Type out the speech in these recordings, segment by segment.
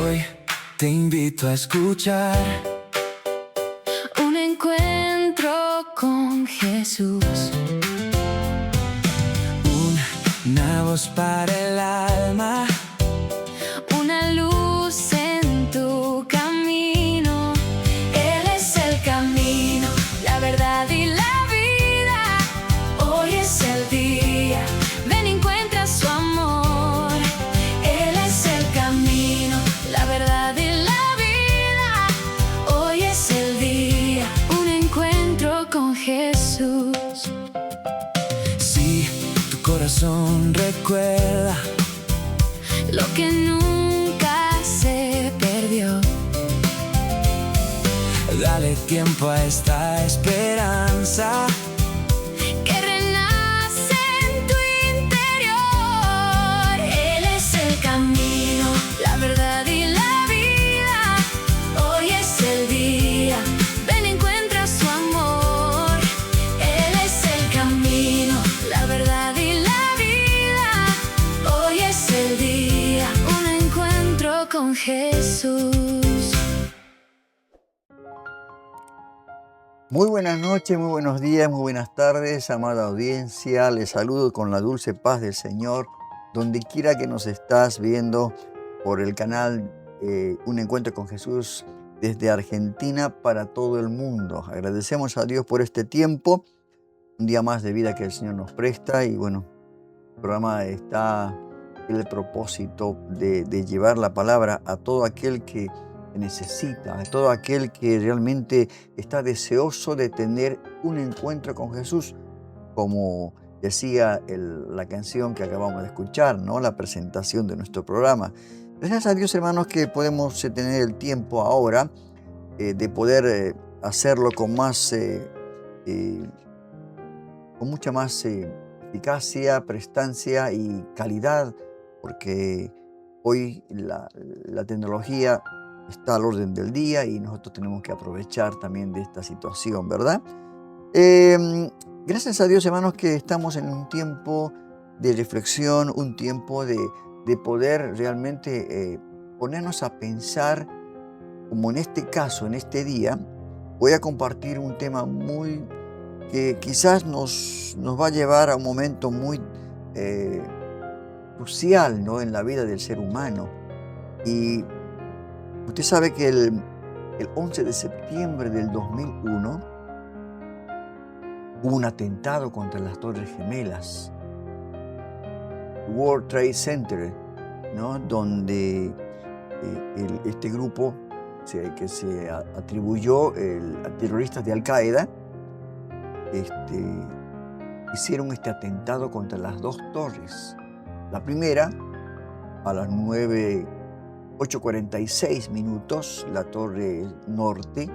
Hoy te invito a escuchar un encuentro con Jesús. Una voz para el alma, Una luz en tu camino. Él es el camino, la verdad y la vida. Hoy es el día, ven y encuentra su amor. Él es el camino, la verdad y la vida. Hoy es el día, un encuentro con Jesús. si tu corazón recuerda Lo que nunca se perdió. dale tiempo a esta esperanza. Que renace en tu interior. Él es el camino, la verdad y la vida. Hoy es el día, ven y encuentra su amor. Él es el camino, la verdad y la vida. Hoy es el día, un encuentro con Jesús. Muy buenas noches, muy buenos días, muy buenas tardes, amada audiencia. Les saludo con la dulce paz del Señor, donde quiera que nos estás viendo por el canal Un Encuentro con Jesús desde Argentina para todo el mundo. Agradecemos a Dios por este tiempo, un día más de vida que el Señor nos presta. Y bueno, el programa está en el propósito de llevar la palabra a todo aquel que necesita, a todo aquel que realmente está deseoso de tener un encuentro con Jesús, como decía la canción que acabamos de escuchar, ¿no? La presentación de nuestro programa. Gracias a Dios, hermanos, que podemos tener el tiempo ahora de poder hacerlo con más, con mucha más eficacia, prestancia y calidad, porque hoy la tecnología está al orden del día y nosotros tenemos que aprovechar también de esta situación, ¿verdad? Gracias a Dios, hermanos, que estamos en un tiempo de reflexión, un tiempo de poder realmente ponernos a pensar, como en este caso, en este día. Voy a compartir un tema que quizás nos va a llevar a un momento muy crucial, ¿no?, en la vida del ser humano. Y usted sabe que el 11 de septiembre del 2001 hubo un atentado contra las Torres Gemelas, World Trade Center, ¿no?, donde este grupo que se atribuyó a terroristas de Al-Qaeda hicieron este atentado contra las dos torres. La primera, a las 8:46 minutos, la torre norte,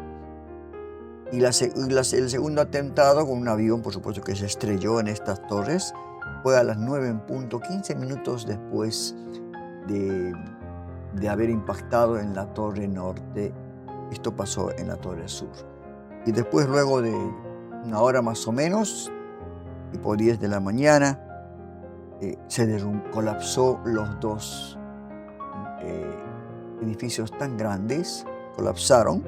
y el segundo atentado con un avión, por supuesto, que se estrelló en estas torres, fue a las 9:15 minutos después de haber impactado en la torre norte. Esto pasó en la torre sur. Y después, luego de una hora más o menos, tipo 10 de la mañana, colapsó los dos edificios tan grandes, colapsaron,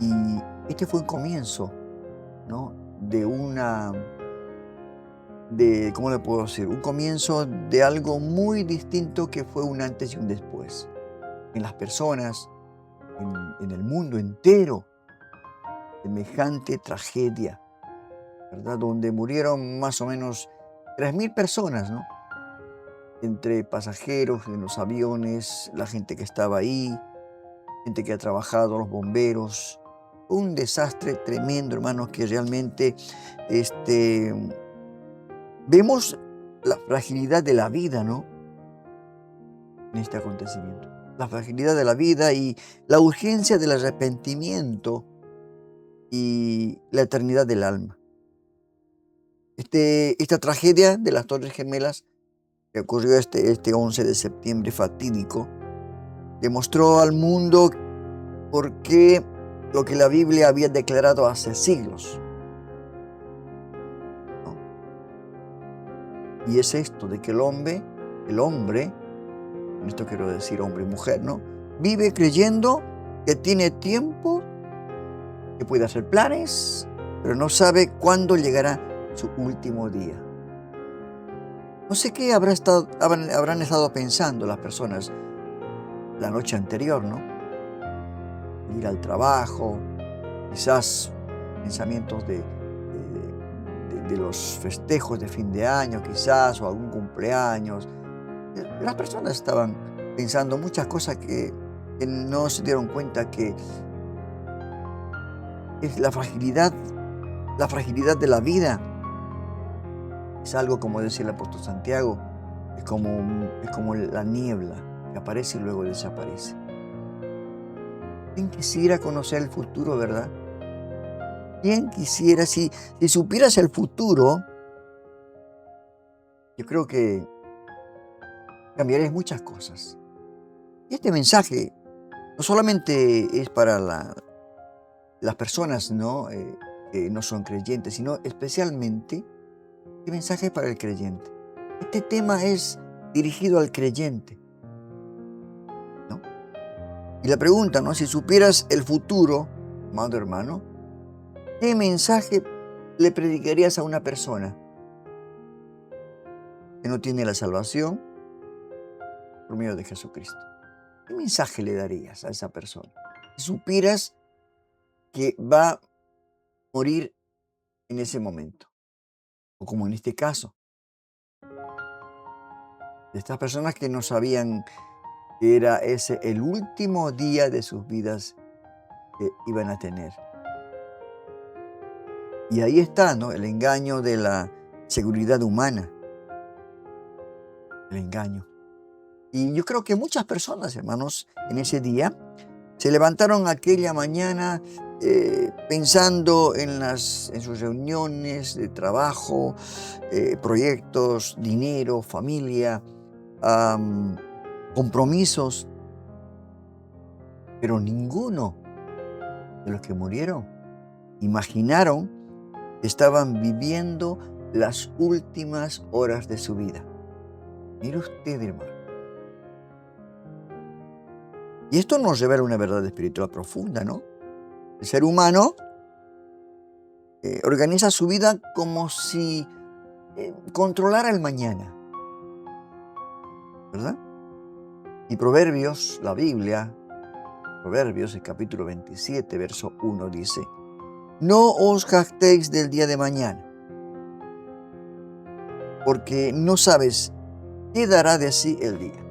y este fue un comienzo, ¿no?, ¿cómo le puedo decir? Un comienzo de algo muy distinto que fue un antes y un después en las personas, en el mundo entero. Semejante tragedia, ¿verdad?, donde murieron más o menos 3.000 personas, ¿no?, entre pasajeros en los aviones, la gente que estaba ahí, gente que ha trabajado, los bomberos. Un desastre tremendo, hermanos, que realmente vemos la fragilidad de la vida, ¿no?, en este acontecimiento. La fragilidad de la vida y la urgencia del arrepentimiento y la eternidad del alma. Esta tragedia de las Torres Gemelas, que ocurrió este 11 de septiembre fatídico, demostró al mundo por qué lo que la Biblia había declarado hace siglos, ¿no? Y es esto, de que el hombre en esto quiero decir hombre y mujer, ¿no? Vive creyendo que tiene tiempo, que puede hacer planes, pero no sabe cuándo llegará su último día. No sé qué habrán estado pensando las personas la noche anterior, ¿no? Ir al trabajo, quizás pensamientos de los festejos de fin de año, quizás, o algún cumpleaños. Las personas estaban pensando muchas cosas que no se dieron cuenta que es la fragilidad de la vida. Es algo, como decía el apóstol Santiago, es como la niebla que aparece y luego desaparece. ¿Quién quisiera conocer el futuro, verdad? ¿Quién quisiera? Si supieras el futuro, yo creo que cambiarías muchas cosas. Y este mensaje no solamente es para las personas, ¿no? Que no son creyentes, sino especialmente este mensaje es para el creyente. Este tema es dirigido al creyente, ¿no? Y la pregunta, ¿no? Si supieras el futuro, amado hermano, ¿qué mensaje le predicarías a una persona que no tiene la salvación por medio de Jesucristo? ¿Qué mensaje le darías a esa persona? Si supieras que va a morir en ese momento, o como en este caso, de estas personas que no sabían que era ese el último día de sus vidas que iban a tener. Y ahí está, ¿no? El engaño de la seguridad humana. El engaño. Y yo creo que muchas personas, hermanos, en ese día se levantaron aquella mañana pensando en sus reuniones de trabajo, proyectos, dinero, familia, compromisos. Pero ninguno de los que murieron imaginaron que estaban viviendo las últimas horas de su vida. Mire usted, hermano. Y esto nos revela una verdad espiritual profunda, ¿no? El ser humano organiza su vida como si controlara el mañana, ¿verdad? Y Proverbios, la Biblia, Proverbios, el capítulo 27, verso 1, dice: no os jactéis del día de mañana, porque no sabes qué dará de sí el día.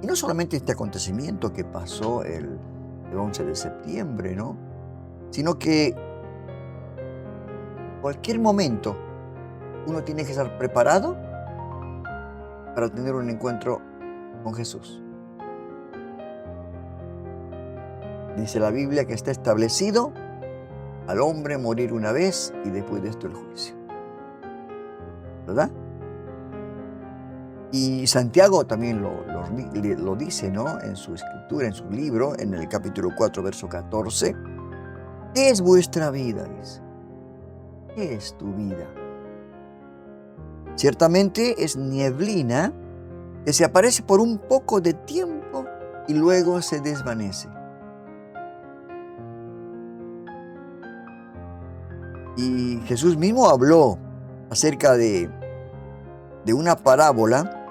Y no solamente este acontecimiento que pasó el 11 de septiembre, ¿no? Sino que cualquier momento uno tiene que estar preparado para tener un encuentro con Jesús. Dice la Biblia que está establecido al hombre morir una vez y después de esto el juicio, ¿verdad? Y Santiago también lo dice, ¿no? En su escritura, en su libro, en el capítulo 4, verso 14. ¿Qué es vuestra vida? Dice. ¿Qué es tu vida? Ciertamente es nieblina que se aparece por un poco de tiempo y luego se desvanece. Y Jesús mismo habló acerca de una parábola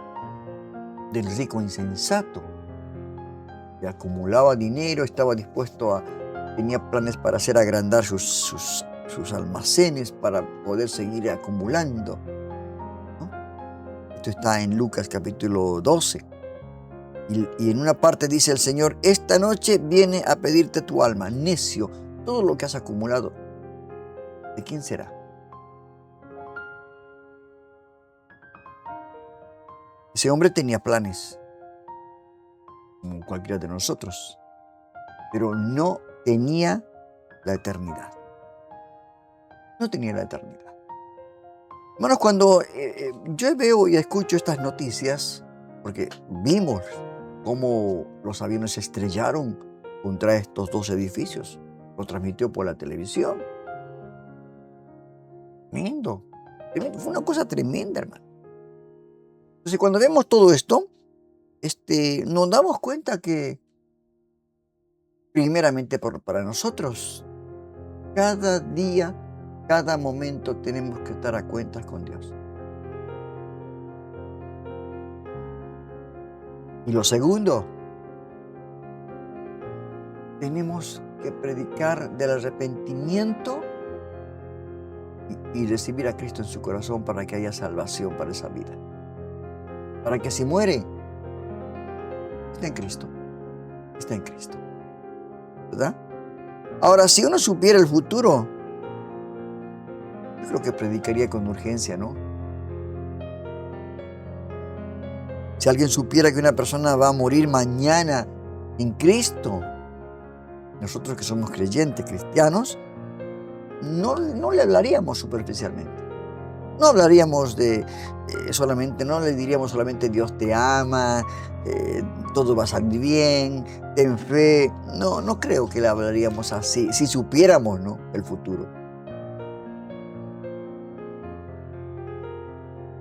del rico insensato, que acumulaba dinero, estaba dispuesto tenía planes para hacer agrandar sus almacenes para poder seguir acumulando, ¿no? Esto está en Lucas capítulo 12. Y en una parte dice el Señor: esta noche viene a pedirte tu alma, necio, todo lo que has acumulado, ¿de quién será? Ese hombre tenía planes, como cualquiera de nosotros, pero no tenía la eternidad. No tenía la eternidad. Hermanos, cuando yo veo y escucho estas noticias, porque vimos cómo los aviones se estrellaron contra estos dos edificios, lo transmitió por la televisión. Tremendo. Fue una cosa tremenda, hermano. Entonces, cuando vemos todo esto, nos damos cuenta que primeramente para nosotros, cada día, cada momento tenemos que estar a cuentas con Dios. Y lo segundo, tenemos que predicar del arrepentimiento y recibir a Cristo en su corazón para que haya salvación para esa vida. Para que si muere, está en Cristo. Está en Cristo. ¿Verdad? Ahora, si uno supiera el futuro, yo creo que predicaría con urgencia, ¿no? Si alguien supiera que una persona va a morir mañana en Cristo, nosotros que somos creyentes, cristianos, no le hablaríamos superficialmente. No hablaríamos solamente, no le diríamos solamente Dios te ama, todo va a salir bien, ten fe. No creo que le hablaríamos así, si supiéramos, ¿no?, el futuro.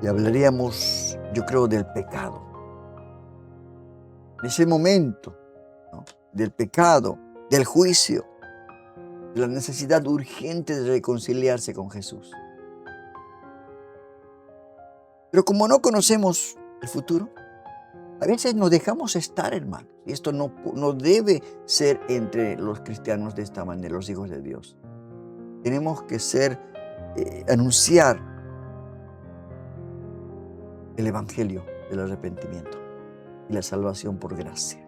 Le hablaríamos, yo creo, del pecado. En ese momento, ¿no?, del pecado, del juicio, de la necesidad urgente de reconciliarse con Jesús. Pero como no conocemos el futuro, a veces nos dejamos estar, hermanos. Y esto no debe ser entre los cristianos de esta manera, los hijos de Dios. Tenemos que anunciar el evangelio del arrepentimiento y la salvación por gracia.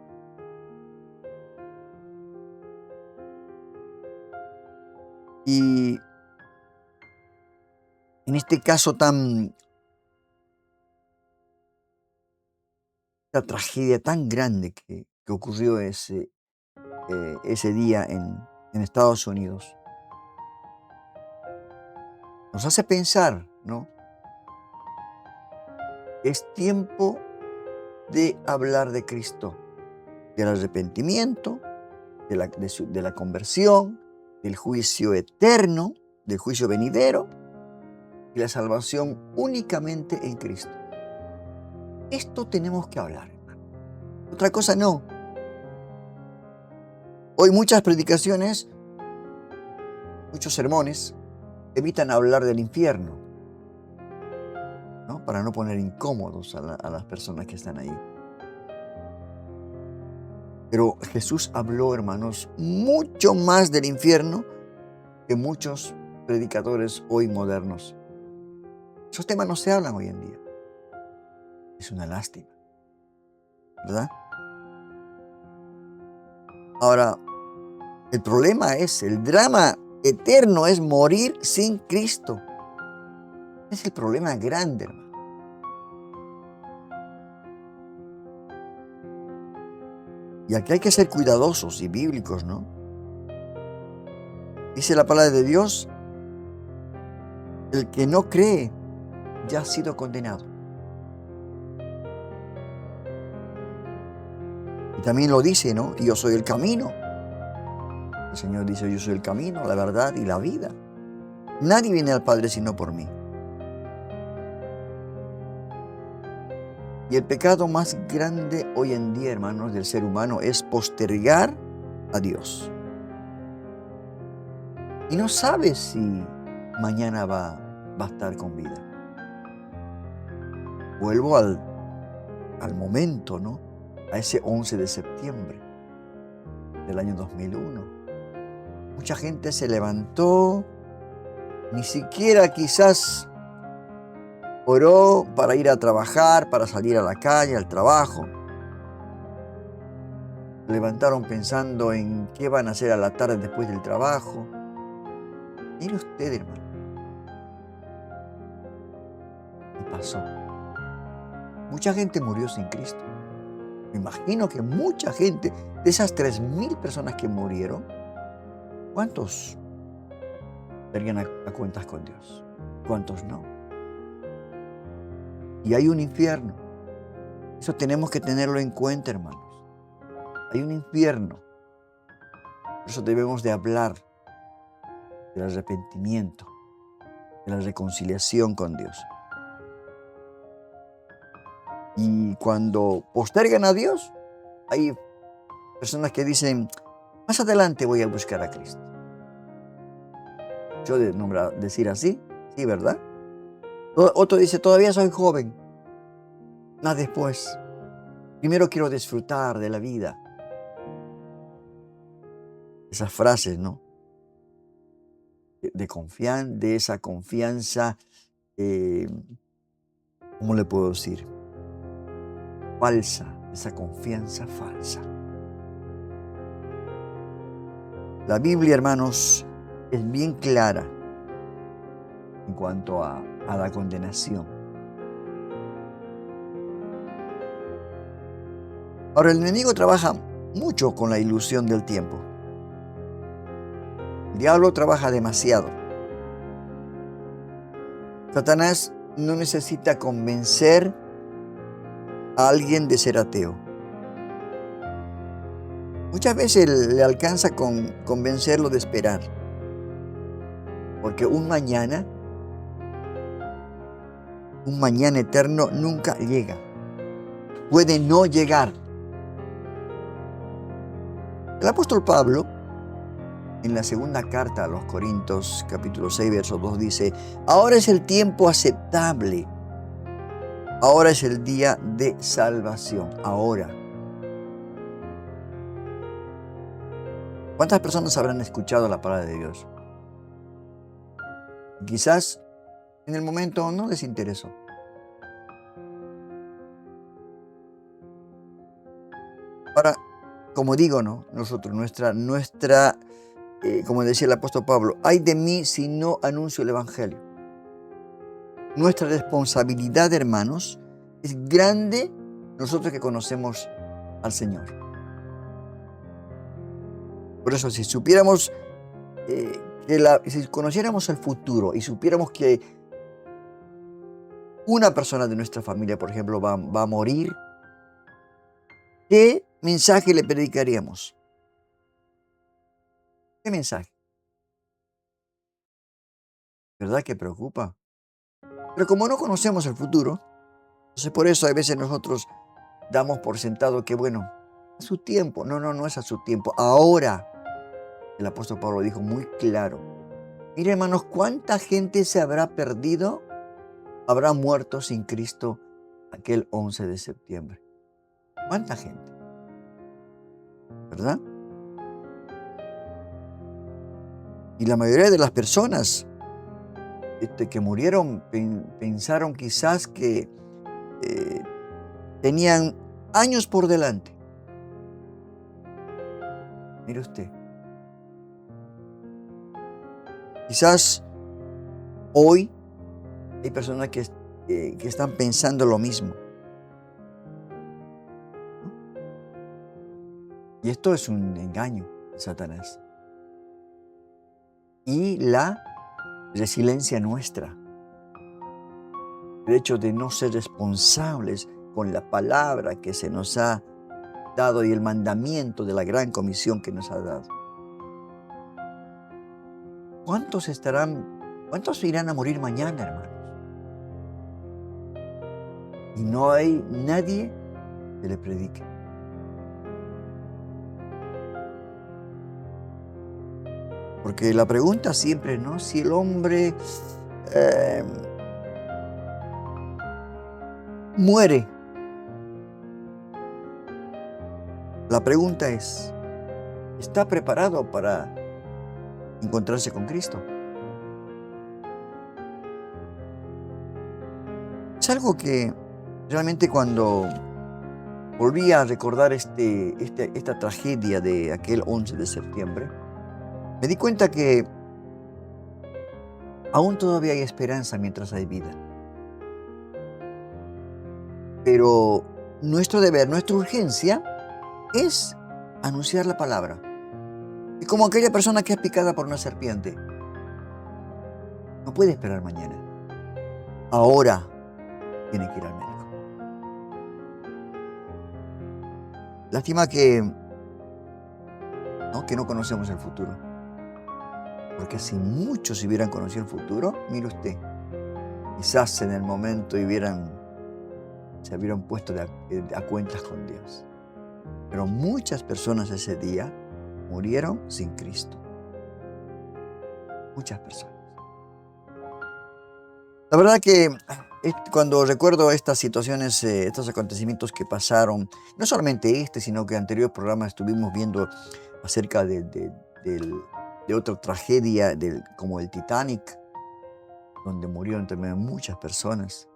Y en este caso esta tragedia tan grande que ocurrió ese día en Estados Unidos, nos hace pensar, ¿no? Es tiempo de hablar de Cristo, del arrepentimiento, de la conversión, del juicio eterno, del juicio venidero y la salvación únicamente en Cristo. Esto tenemos que hablar, hermano. Otra cosa no. Hoy muchas predicaciones, muchos sermones, evitan hablar del infierno, ¿no?, para no poner incómodos a las personas que están ahí. Pero Jesús habló, hermanos, mucho más del infierno que muchos predicadores hoy modernos. Esos temas no se hablan hoy en día. Es una lástima, ¿verdad? Ahora, el problema el drama eterno es morir sin Cristo. Es el problema grande, hermano. Y aquí hay que ser cuidadosos y bíblicos, ¿no? Dice la palabra de Dios, el que no cree ya ha sido condenado. Y también lo dice, ¿no? Y yo soy el camino. El Señor dice, yo soy el camino, la verdad y la vida. Nadie viene al Padre sino por mí. Y el pecado más grande hoy en día, hermanos, del ser humano es postergar a Dios. Y no sabe si mañana va a estar con vida. Vuelvo al momento, ¿no? A ese 11 de septiembre del año 2001. Mucha gente se levantó, ni siquiera quizás oró para ir a trabajar, para salir a la calle, al trabajo. Se levantaron pensando en qué van a hacer a la tarde después del trabajo. Mire usted, hermano. ¿Qué pasó? Mucha gente murió sin Cristo. Me imagino que mucha gente, de esas 3,000 personas que murieron, ¿cuántos estarían a cuentas con Dios? ¿Cuántos no? Y hay un infierno. Eso tenemos que tenerlo en cuenta, hermanos. Hay un infierno. Por eso debemos de hablar del arrepentimiento, de la reconciliación con Dios. Y cuando postergan a Dios, hay personas que dicen, más adelante voy a buscar a Cristo. Yo de decir así, sí, ¿verdad? Otro dice, todavía soy joven, más después. Primero quiero disfrutar de la vida. Esas frases, ¿no? De esa confianza, ¿cómo le puedo decir? Falsa, esa confianza falsa. La Biblia, hermanos, es bien clara en cuanto a la condenación. Ahora, el enemigo trabaja mucho con la ilusión del tiempo. El diablo trabaja demasiado. Satanás no necesita convencer a alguien de ser ateo. Muchas veces le alcanza con convencerlo de esperar. Porque un mañana eterno nunca llega. Puede no llegar. El apóstol Pablo, en la segunda carta a los Corintios, capítulo 6, verso 2, dice, ahora es el tiempo aceptable. Ahora es el día de salvación. Ahora. ¿Cuántas personas habrán escuchado la palabra de Dios? Quizás en el momento no les interesó. Ahora, como digo, ¿no? Nosotros, como decía el apóstol Pablo, ay de mí si no anuncio el evangelio. Nuestra responsabilidad, hermanos, es grande nosotros que conocemos al Señor. Por eso, si supiéramos, si conociéramos el futuro y supiéramos que una persona de nuestra familia, por ejemplo, va a morir, ¿qué mensaje le predicaríamos? ¿Qué mensaje? ¿Verdad que preocupa? Pero como no conocemos el futuro, entonces por eso a veces nosotros damos por sentado que, bueno, a su tiempo. No es a su tiempo. Ahora, el apóstol Pablo dijo muy claro. Mire, hermanos, ¿cuánta gente se habrá perdido? Habrá muerto sin Cristo aquel 11 de septiembre. ¿Cuánta gente? ¿Verdad? Y la mayoría de las personas que murieron pensaron quizás que tenían años por delante. Mire usted. Quizás hoy hay personas que están pensando lo mismo. Y esto es un engaño de Satanás. Y la resiliencia nuestra. El hecho de no ser responsables con la palabra que se nos ha dado y el mandamiento de la gran comisión que nos ha dado. ¿Cuántos irán a morir mañana, hermanos? Y no hay nadie que le predique. Porque la pregunta siempre, ¿no? Si el hombre muere. La pregunta es, ¿está preparado para encontrarse con Cristo? Es algo que realmente cuando volví a recordar esta tragedia de aquel 11 de septiembre, me di cuenta que aún todavía hay esperanza mientras hay vida. Pero nuestro deber, nuestra urgencia es anunciar la palabra. Y como aquella persona que es picada por una serpiente, no puede esperar mañana. Ahora tiene que ir al médico. Lástima que no conocemos el futuro. Porque si muchos hubieran conocido el futuro, mire usted, quizás en el momento hubieran se hubieran puesto a cuentas con Dios. Pero muchas personas ese día murieron sin Cristo. Muchas personas. La verdad que cuando recuerdo estas situaciones, estos acontecimientos que pasaron, no solamente sino que en anteriores programas estuvimos viendo acerca de otra tragedia como el Titanic, donde murieron también muchas personas,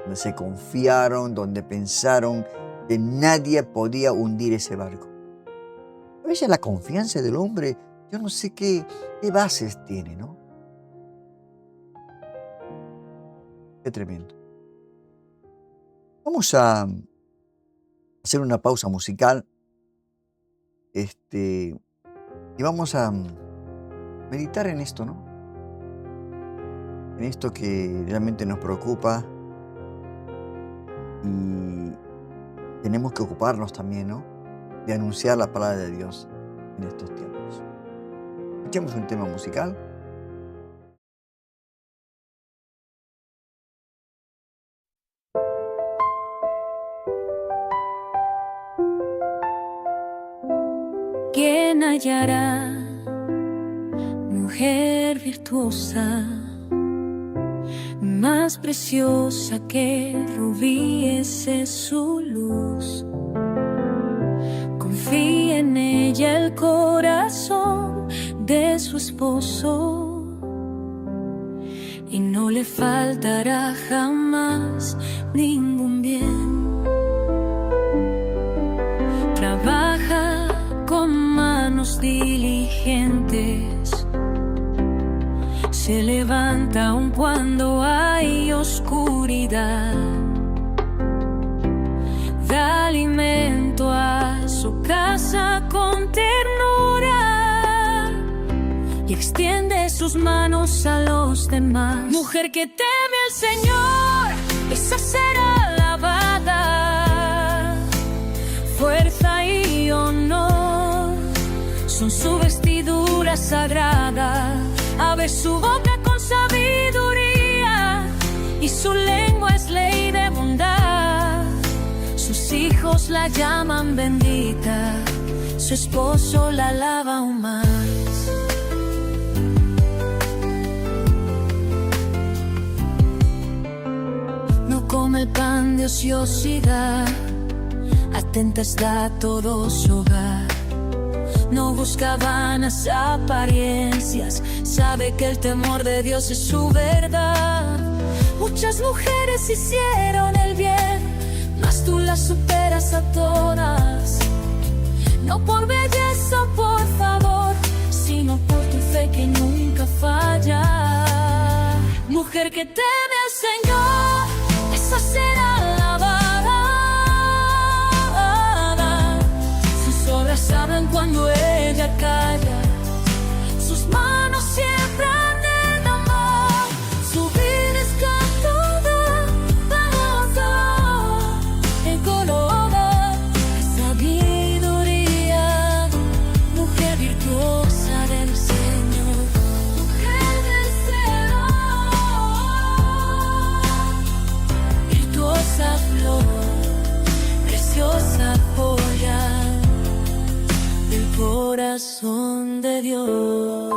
donde se confiaron, donde pensaron que nadie podía hundir ese barco. A veces la confianza del hombre, yo no sé qué bases tiene, ¿no? Qué tremendo. Vamos a hacer una pausa musical y vamos a meditar en esto, ¿no? En esto que realmente nos preocupa y tenemos que ocuparnos también, ¿no? De anunciar la palabra de Dios en estos tiempos. Escuchemos un tema musical. ¿Quién hallará mujer virtuosa, más preciosa que rubíes es su luz? Confía en ella el corazón de su esposo y no le faltará jamás ningún bien. Trabaja con manos diligentes, se levanta aun cuando hay oscuridad, da alimento a su casa con ternura y extiende sus manos a los demás. Mujer que teme al Señor, esa será alabada. Fuerza y honor son su vestidura sagrada. Abre su boca con sabiduría y su lengua es ley de bondad. Sus hijos la llaman bendita, su esposo la alaba aún más. No come el pan de ociosidad, atenta está a todo su hogar. No busca vanas apariencias, sabe que el temor de Dios es su verdad. Muchas mujeres hicieron el bien, mas tú las superas a todas. No por belleza, por favor, sino por tu fe que nunca falla. Mujer que teme al Señor, esa será alabada. Sus obras hablan cuando ella calla, sus manos siembran el amor, su vida es cantada en color de sabiduría. Mujer virtuosa del Señor, mujer del Señor, virtuosa flor, preciosa joya del corazón de Dios.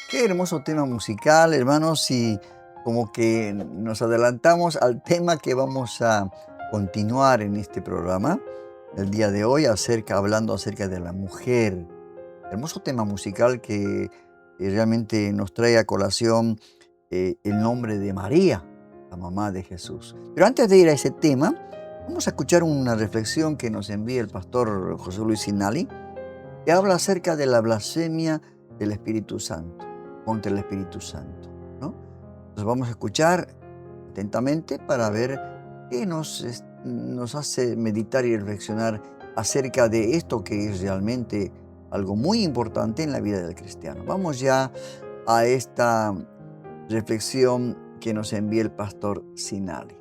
Qué hermoso tema musical, hermanos, y como que nos adelantamos al tema que vamos a continuar en este programa el día de hoy, hablando acerca de la mujer. Hermoso tema musical que realmente nos trae a colación el nombre de María, la mamá de Jesús. Pero antes de ir a ese tema, vamos a escuchar una reflexión que nos envía el pastor José Luis Sinali, que habla acerca de la blasfemia del Espíritu Santo, contra el Espíritu Santo, ¿no? Nos vamos a escuchar atentamente para ver qué nos hace meditar y reflexionar acerca de esto que es realmente algo muy importante en la vida del cristiano. Vamos ya a esta reflexión que nos envía el pastor Sinali.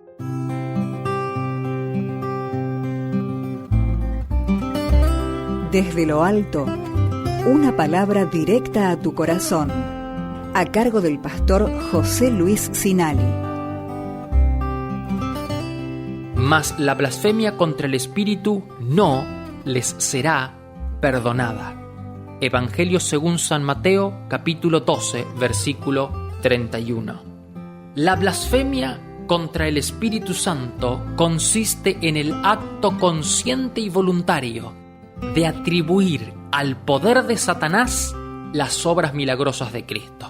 Desde lo alto, una palabra directa a tu corazón, a cargo del pastor José Luis Sinali. Mas la blasfemia contra el Espíritu no les será perdonada. Evangelio según San Mateo, capítulo 12, versículo 31. La blasfemia contra el Espíritu Santo consiste en el acto consciente y voluntario de atribuir al poder de Satanás las obras milagrosas de Cristo.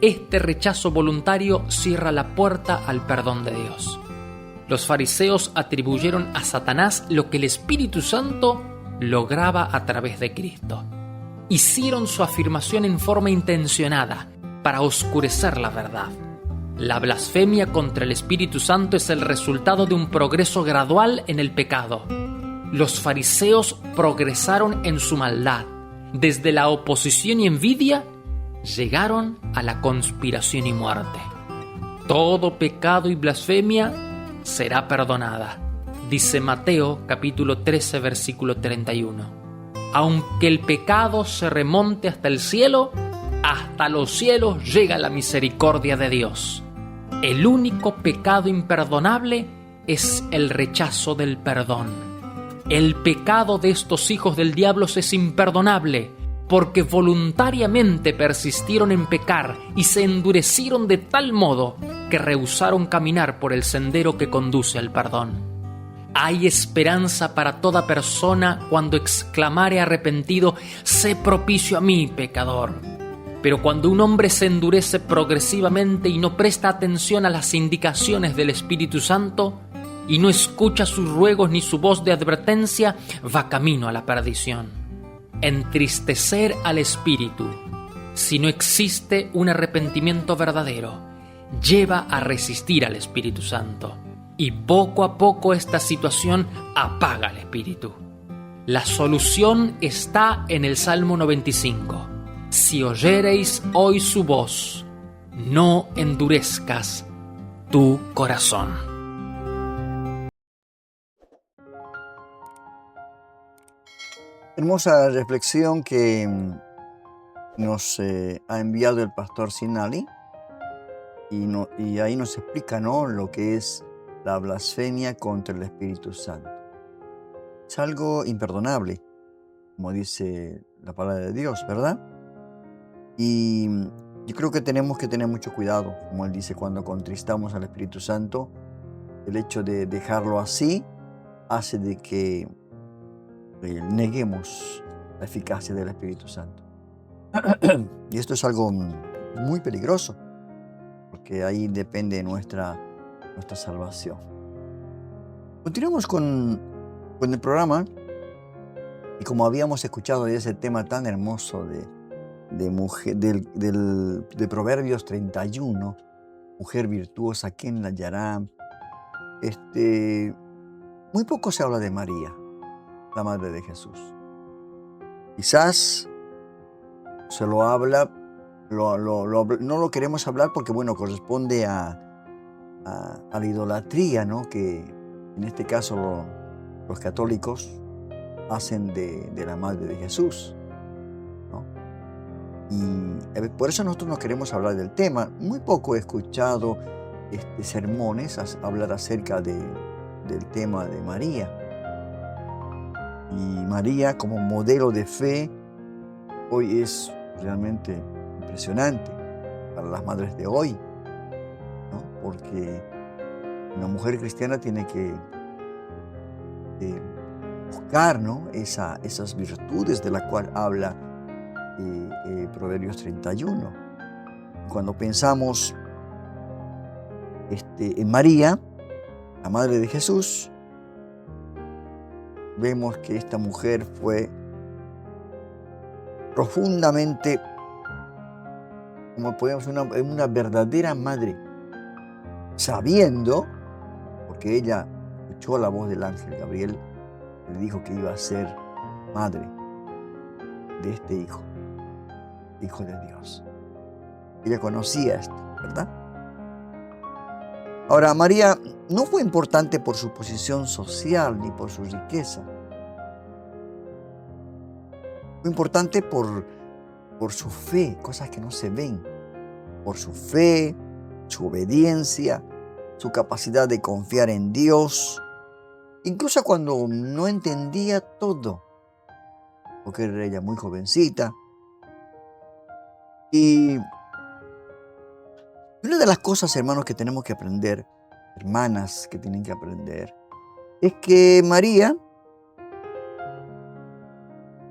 Este rechazo voluntario cierra la puerta al perdón de Dios. Los fariseos atribuyeron a Satanás lo que el Espíritu Santo lograba a través de Cristo. Hicieron su afirmación en forma intencionada para oscurecer la verdad. La blasfemia contra el Espíritu Santo es el resultado de un progreso gradual en el pecado. Los fariseos progresaron en su maldad. Desde la oposición y envidia, llegaron a la conspiración y muerte. Todo pecado y blasfemia será perdonada, dice Mateo capítulo 13, versículo 31. Aunque el pecado se remonte hasta el cielo, hasta los cielos llega la misericordia de Dios. El único pecado imperdonable es el rechazo del perdón. El pecado de estos hijos del diablo es imperdonable porque voluntariamente persistieron en pecar y se endurecieron de tal modo que rehusaron caminar por el sendero que conduce al perdón. Hay esperanza para toda persona cuando exclamare arrepentido: «Sé propicio a mí, pecador». Pero cuando un hombre se endurece progresivamente y no presta atención a las indicaciones del Espíritu Santo y no escucha sus ruegos ni su voz de advertencia, va camino a la perdición. Entristecer al Espíritu, si no existe un arrepentimiento verdadero, lleva a resistir al Espíritu Santo. Y poco a poco esta situación apaga al Espíritu. La solución está en el Salmo 95. Si oyereis hoy su voz, no endurezcas tu corazón. Hermosa reflexión que nos ha enviado el pastor Sinali y ahí nos explica, ¿no?, lo que es la blasfemia contra el Espíritu Santo. Es algo imperdonable, como dice la palabra de Dios, ¿verdad? Y yo creo que tenemos que tener mucho cuidado, como él dice, cuando contristamos al Espíritu Santo. El hecho de dejarlo así hace de que neguemos la eficacia del Espíritu Santo. Y esto es algo muy peligroso, porque ahí depende nuestra salvación. Continuamos con el programa, y como habíamos escuchado de ese tema tan hermoso de Proverbios 31, mujer virtuosa, ¿quién la hallará? Muy poco se habla de María, la madre de Jesús. Quizás se lo habla, no lo queremos hablar porque, bueno, corresponde a la idolatría, ¿no?, que en este caso los católicos hacen de la madre de Jesús, ¿no? Y por eso nosotros no queremos hablar del tema. Muy poco he escuchado sermones hablar acerca del tema de María. Y María como modelo de fe hoy es realmente impresionante para las madres de hoy, ¿no? Porque una mujer cristiana tiene que buscar, ¿no?, esas virtudes de las cuales habla Proverbios 31. Cuando pensamos en María, la madre de Jesús, vemos que esta mujer fue profundamente, como podemos decir, una verdadera madre, sabiendo, porque ella escuchó la voz del ángel Gabriel, le dijo que iba a ser madre de este hijo de Dios. Ella conocía esto, ¿verdad? Ahora, María no fue importante por su posición social ni por su riqueza. Fue importante por su fe, cosas que no se ven. Por su fe, su obediencia, su capacidad de confiar en Dios, incluso cuando no entendía todo, porque era ella muy jovencita. Y una de las cosas, hermanos, que tenemos que aprender, hermanas que tienen que aprender, es que María,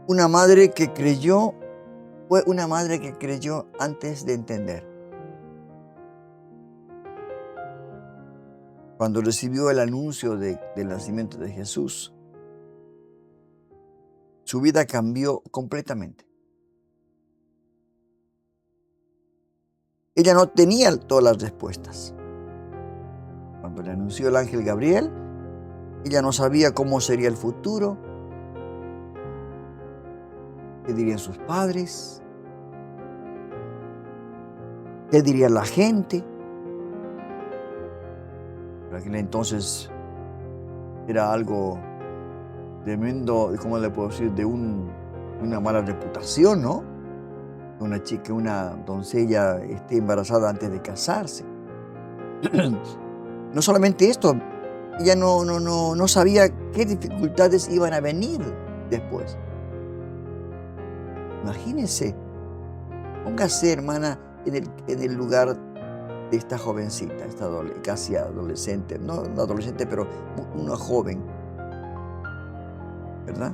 una madre que creyó, fue una madre que creyó antes de entender. Cuando recibió el anuncio del nacimiento de Jesús, su vida cambió completamente. Ella no tenía todas las respuestas. Cuando le anunció el ángel Gabriel, ella no sabía cómo sería el futuro, qué dirían sus padres, qué diría la gente. En aquel entonces era algo tremendo, ¿cómo le puedo decir? De una mala reputación, ¿no? Una doncella esté embarazada antes de casarse. No solamente esto, ella no sabía qué dificultades iban a venir después. Imagínense, póngase, hermana, en el lugar de esta jovencita, casi adolescente, no adolescente, pero una joven, ¿verdad?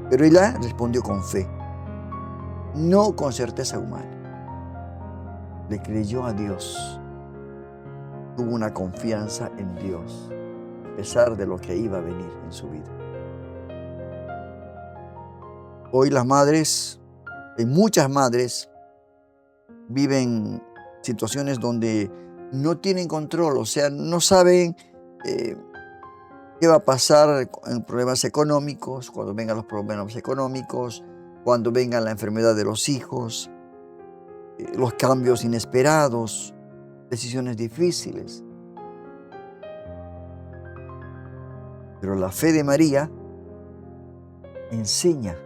Pero ella respondió con fe, no con certeza humana. Le creyó a Dios, tuvo una confianza en Dios, a pesar de lo que iba a venir en su vida. Hoy las madres, muchas madres, viven situaciones donde no tienen control, o sea, no saben qué va a pasar en problemas económicos, cuando vengan los problemas económicos, cuando venga la enfermedad de los hijos, los cambios inesperados, decisiones difíciles. Pero la fe de María enseña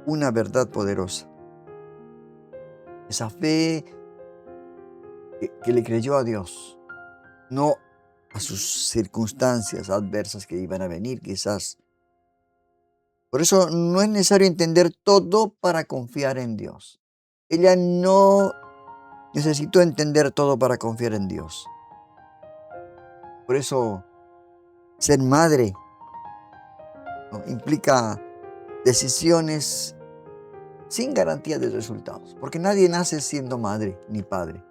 una verdad poderosa. Esa fe que le creyó a Dios, no a sus circunstancias adversas que iban a venir quizás. Por eso no es necesario entender todo para confiar en Dios. Ella no necesitó entender todo para confiar en Dios. Por eso ser madre, ¿no?, implica decisiones sin garantía de resultados, porque nadie nace siendo madre ni padre,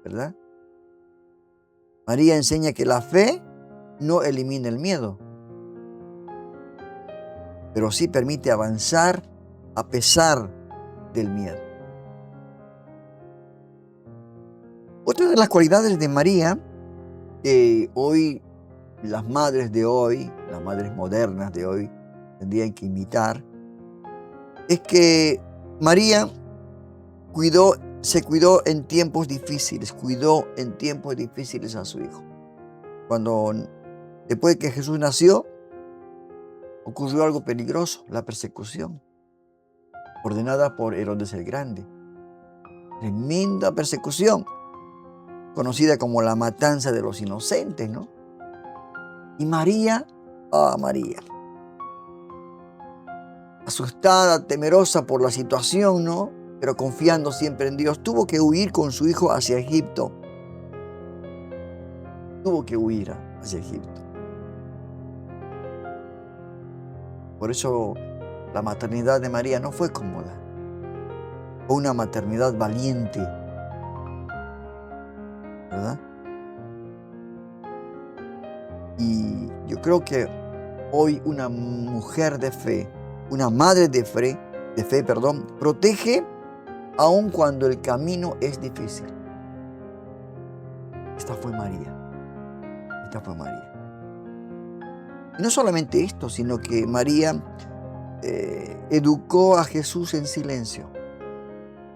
¿verdad? María enseña que la fe no elimina el miedo, pero sí permite avanzar a pesar del miedo. Otra de las cualidades de María que hoy las madres de hoy, las madres modernas de hoy, tendrían que imitar, es que María se cuidó en tiempos difíciles, cuidó en tiempos difíciles a su hijo. Después de que Jesús nació, ocurrió algo peligroso, la persecución, ordenada por Herodes el Grande. Tremenda persecución, conocida como la matanza de los inocentes, ¿no? Y María, asustada, temerosa por la situación, ¿no?, pero confiando siempre en Dios, tuvo que huir con su hijo hacia Egipto. Tuvo que huir hacia Egipto. Por eso la maternidad de María no fue cómoda. Fue una maternidad valiente, ¿verdad? Y yo creo que hoy una mujer de fe, una madre de fe, protege aun cuando el camino es difícil. Esta fue María. Y no solamente esto, sino que María educó a Jesús en silencio.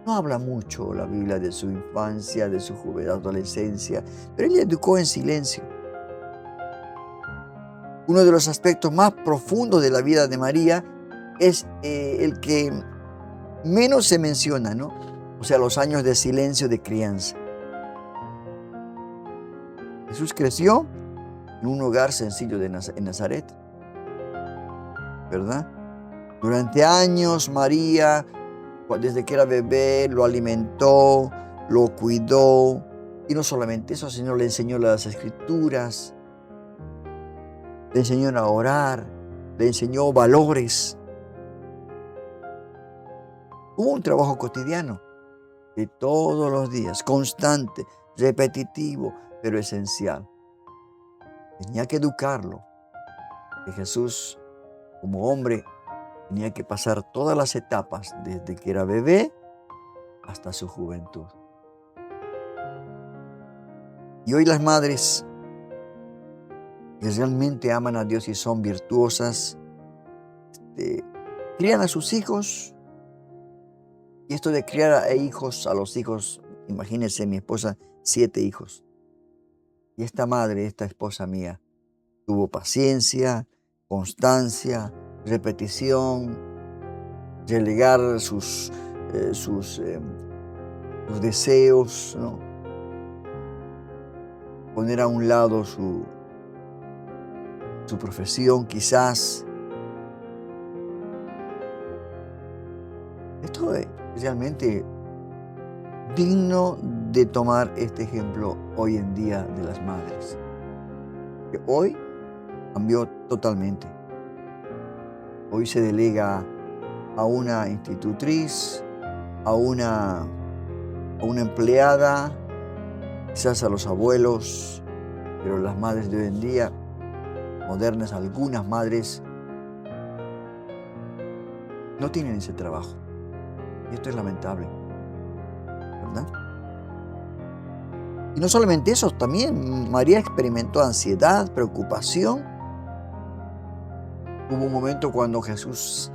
No habla mucho la Biblia de su infancia, de su juventud, adolescencia, pero ella educó en silencio. Uno de los aspectos más profundos de la vida de María es el que menos se menciona, ¿no? O sea, los años de silencio de crianza. Jesús creció en un hogar sencillo en Nazaret, ¿verdad? Durante años María, desde que era bebé, lo alimentó, lo cuidó. Y no solamente eso, sino le enseñó las escrituras, le enseñó a orar, le enseñó valores. Hubo un trabajo cotidiano de todos los días, constante, repetitivo, pero esencial. Tenía que educarlo. Y Jesús, como hombre, tenía que pasar todas las etapas, desde que era bebé hasta su juventud. Y hoy las madres que realmente aman a Dios y son virtuosas, crían a sus hijos. Y esto de criar a los hijos, imagínense, mi esposa, 7 hijos. Y esta madre, esta esposa mía, tuvo paciencia, constancia, repetición, relegar sus deseos, ¿no? Poner a un lado su profesión, quizás. Esto es realmente digno de tomar este ejemplo hoy en día de las madres, que hoy cambió totalmente. Hoy se delega a una institutriz, a una empleada, quizás a los abuelos, pero las madres de hoy en día, modernas, algunas madres, no tienen ese trabajo. Y esto es lamentable, ¿verdad? Y no solamente eso, también María experimentó ansiedad, preocupación. Hubo un momento cuando Jesús,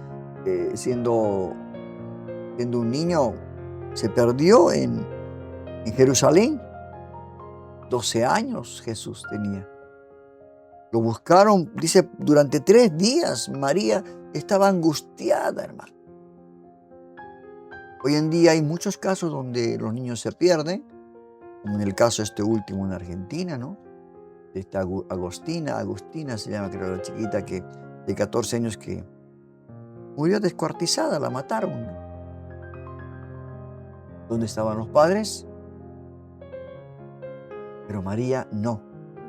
siendo un niño, se perdió en Jerusalén. 12 años Jesús tenía. Lo buscaron, dice, durante 3 días. María estaba angustiada, hermano. Hoy en día hay muchos casos donde los niños se pierden, como en el caso último en Argentina, ¿no? Esta Agustina se llama, creo, la chiquita de 14 años que murió descuartizada, la mataron. ¿Dónde estaban los padres? Pero María no.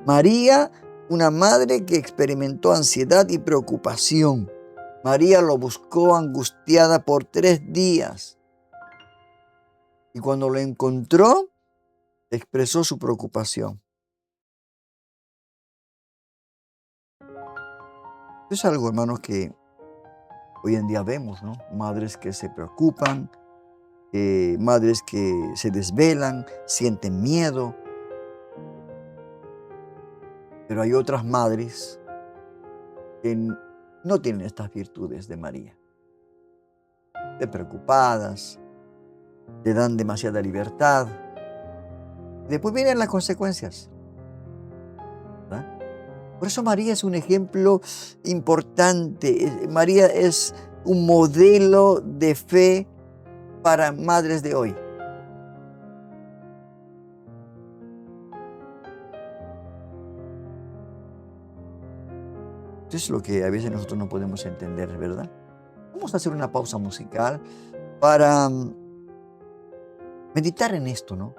María, una madre que experimentó ansiedad y preocupación. María lo buscó angustiada por 3 días. Y cuando lo encontró, expresó su preocupación. Es algo, hermanos, que hoy en día vemos, ¿no? Madres que se preocupan, madres que se desvelan, sienten miedo. Pero hay otras madres que no tienen estas virtudes de María. De preocupadas, le dan demasiada libertad. Después vienen las consecuencias, ¿verdad? Por eso María es un ejemplo importante. María es un modelo de fe para madres de hoy. Esto es lo que a veces nosotros no podemos entender, ¿verdad? Vamos a hacer una pausa musical para meditar en esto, ¿no?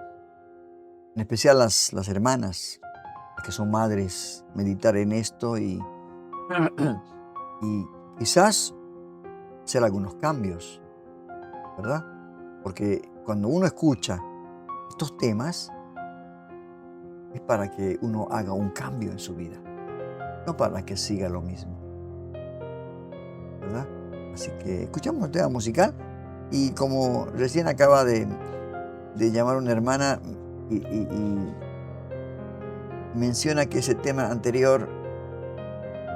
En especial las hermanas, que son madres, meditar en esto y quizás hacer algunos cambios, ¿verdad? Porque cuando uno escucha estos temas, es para que uno haga un cambio en su vida, no para que siga lo mismo, ¿verdad? Así que escuchamos un tema musical y como recién acaba de llamar una hermana y menciona que ese tema anterior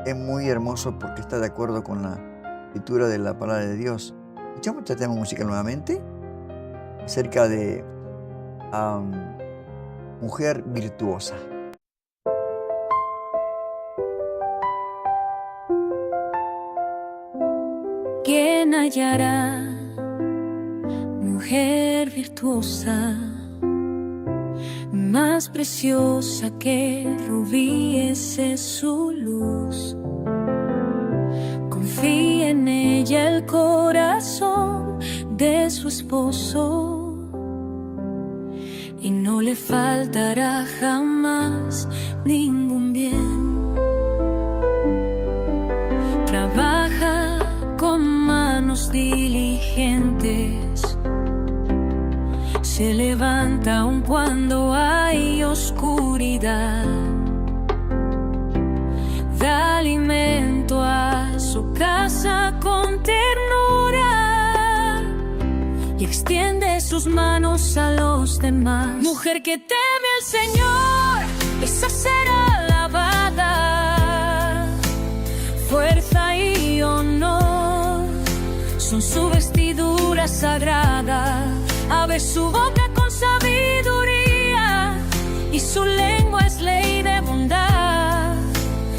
es muy hermoso porque está de acuerdo con lectura de la palabra de Dios. Escuchamos este tema musical nuevamente acerca de mujer virtuosa. ¿Quién hallará mujer virtuosa, más preciosa que rubíes es su luz? Confía en ella el corazón de su esposo y no le faltará jamás ningún bien. Trabaja con manos diligentes, se levanta aun cuando hay oscuridad, da alimento a su casa con ternura y extiende sus manos a los demás. Mujer que teme al Señor, esa será alabada. Fuerza y honor son su vestidura sagrada. Abre su boca con sabiduría y su lengua es ley de bondad.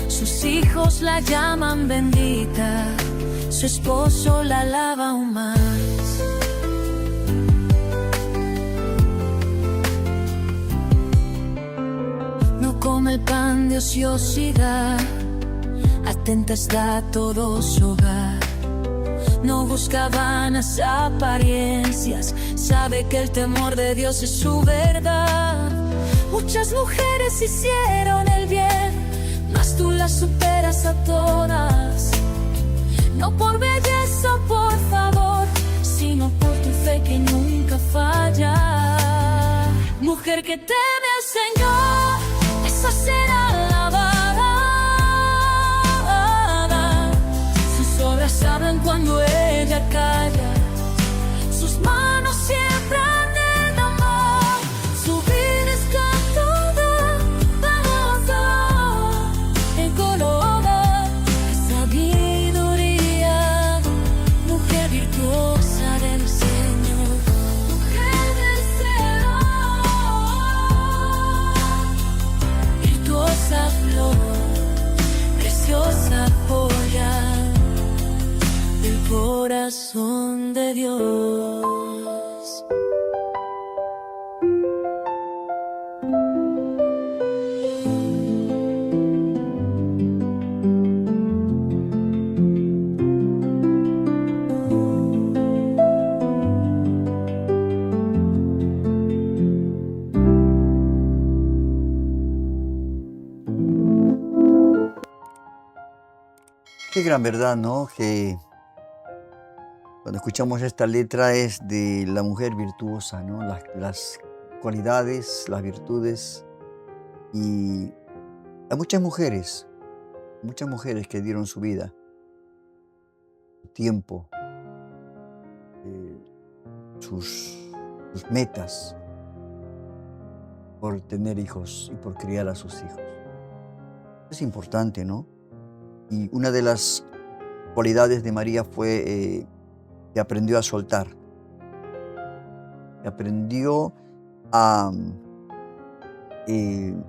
Sus hijos la llaman bendita, su esposo la alaba aún más. No come el pan de ociosidad, atenta está a todo su hogar. No busca vanas apariencias, sabe que el temor de Dios es su verdad. Muchas mujeres hicieron el bien, mas tú las superas a todas. No por belleza, por favor, sino por tu fe que nunca falla. Mujer que teme al Señor, esa será alabada. Sus obras saben cuando ella calla, sus manos siembran en amor, su vida es canto de alabanza, en color de sabiduría. Mujer virtuosa del Señor, mujer del Señor, virtuosa flor, preciosa joya del corazón de Dios. Qué gran verdad, ¿no? Que cuando escuchamos esta letra es de la mujer virtuosa, ¿no? Las cualidades, las virtudes. Y hay muchas mujeres que dieron su vida, su tiempo, sus metas por tener hijos y por criar a sus hijos. Es importante, ¿no? Y una de las cualidades de María fue que aprendió a soltar. Que aprendió a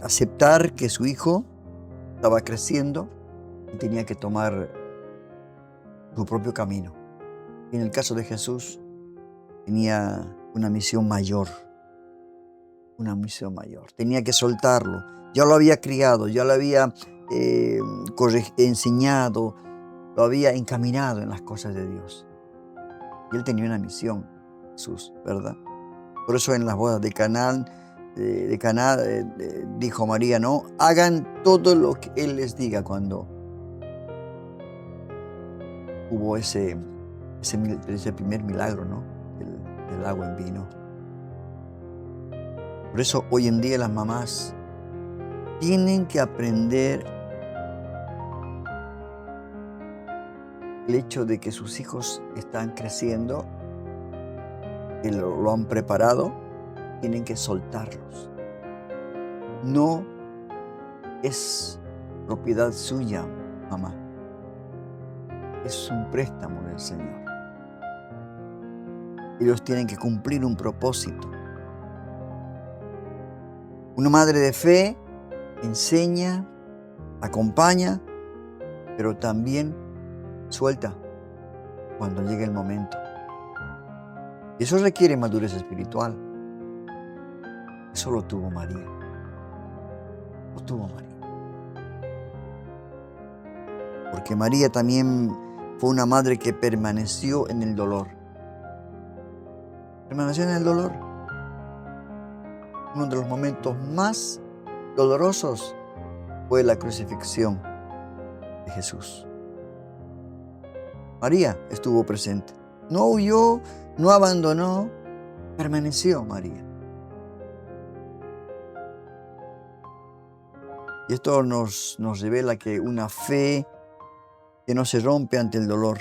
aceptar que su hijo estaba creciendo y tenía que tomar su propio camino. Y en el caso de Jesús, tenía una misión mayor. Una misión mayor. Tenía que soltarlo. Ya lo había criado, ya lo había enseñado, lo había encaminado en las cosas de Dios. Y él tenía una misión, Jesús, ¿verdad? Por eso en las bodas de Caná dijo María, ¿no? Hagan todo lo que él les diga, cuando hubo ese primer milagro, ¿no? Del agua en vino. Por eso hoy en día las mamás tienen que aprender el hecho de que sus hijos están creciendo, que lo han preparado, tienen que soltarlos. No es propiedad suya, mamá. es un préstamo del Señor. Ellos tienen que cumplir un propósito. Una madre de fe enseña, acompaña, pero también suelta cuando llegue el momento. Y eso requiere madurez espiritual. Eso lo tuvo María. Lo tuvo María. Porque María también fue una madre que permaneció en el dolor. Permaneció en el dolor. Uno de los momentos más dolorosos fue la crucifixión de Jesús. María estuvo presente. No huyó, no abandonó, permaneció María. Y esto nos revela que una fe que no se rompe ante el dolor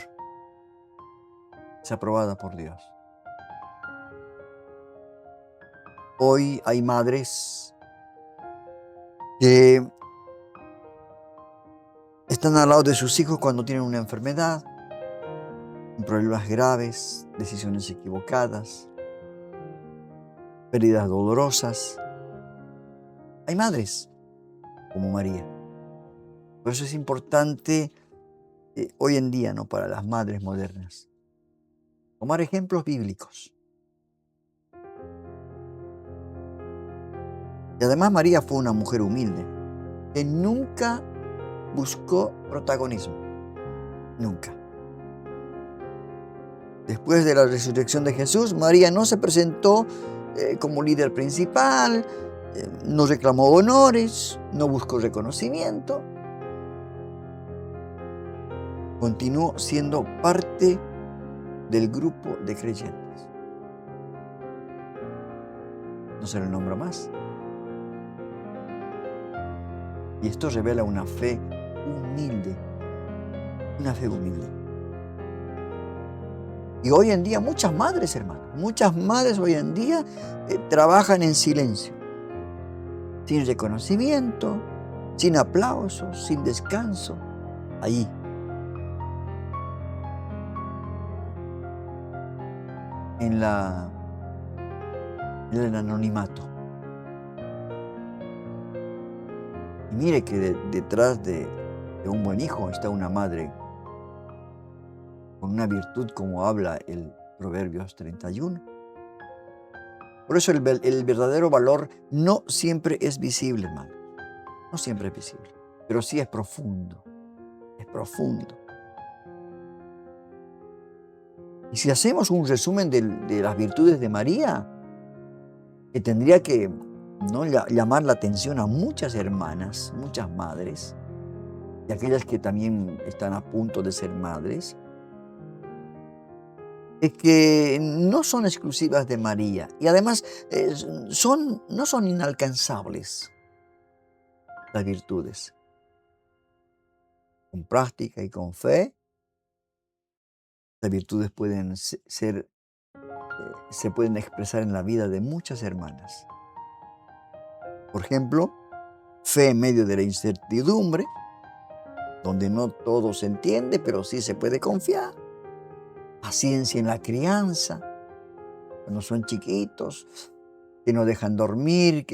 es aprobada por Dios. Hoy hay madres que están al lado de sus hijos cuando tienen una enfermedad, problemas graves, decisiones equivocadas, pérdidas dolorosas. Hay madres como María. Por eso es importante hoy en día, ¿no?, para las madres modernas, tomar ejemplos bíblicos. Y además María fue una mujer humilde, que nunca buscó protagonismo. Nunca. Después de la resurrección de Jesús, María no se presentó como líder principal, no reclamó honores, no buscó reconocimiento. Continuó siendo parte del grupo de creyentes. No se le nombra más. Y esto revela una fe humilde. Una fe humilde. Y hoy en día muchas madres, hermanos, muchas madres hoy en día trabajan en silencio, sin reconocimiento, sin aplausos, sin descanso, allí. En el anonimato. Y mire que detrás de un buen hijo está una madre con una virtud como habla el Proverbios 31. Por eso el verdadero valor no siempre es visible, hermano. No siempre es visible, pero sí es profundo. Es profundo. Y si hacemos un resumen de las virtudes de María, que tendría que, ¿no?, llamar la atención a muchas hermanas, muchas madres, y aquellas que también están a punto de ser madres, es que no son exclusivas de María y además no son inalcanzables las virtudes. Con práctica y con fe, las virtudes pueden se pueden expresar en la vida de muchas hermanas. Por ejemplo, fe en medio de la incertidumbre, donde no todo se entiende, pero sí se puede confiar. Paciencia en la crianza, cuando son chiquitos, que no dejan dormir,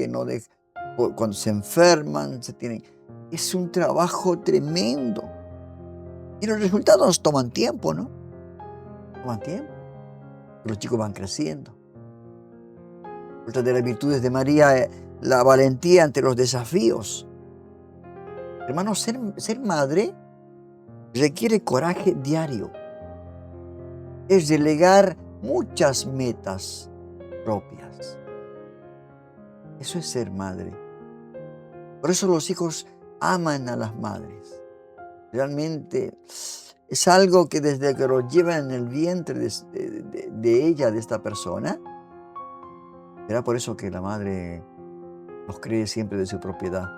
cuando se enferman, es un trabajo tremendo. Y los resultados toman tiempo, ¿no? Toman tiempo. Los chicos van creciendo. Otra de las virtudes de María es la valentía ante los desafíos. Hermanos, ser madre requiere coraje diario. Es delegar muchas metas propias. Eso es ser madre. Por eso los hijos aman a las madres. Realmente es algo que desde que los llevan en el vientre de ella, de esta persona, será por eso que la madre los cree siempre de su propiedad.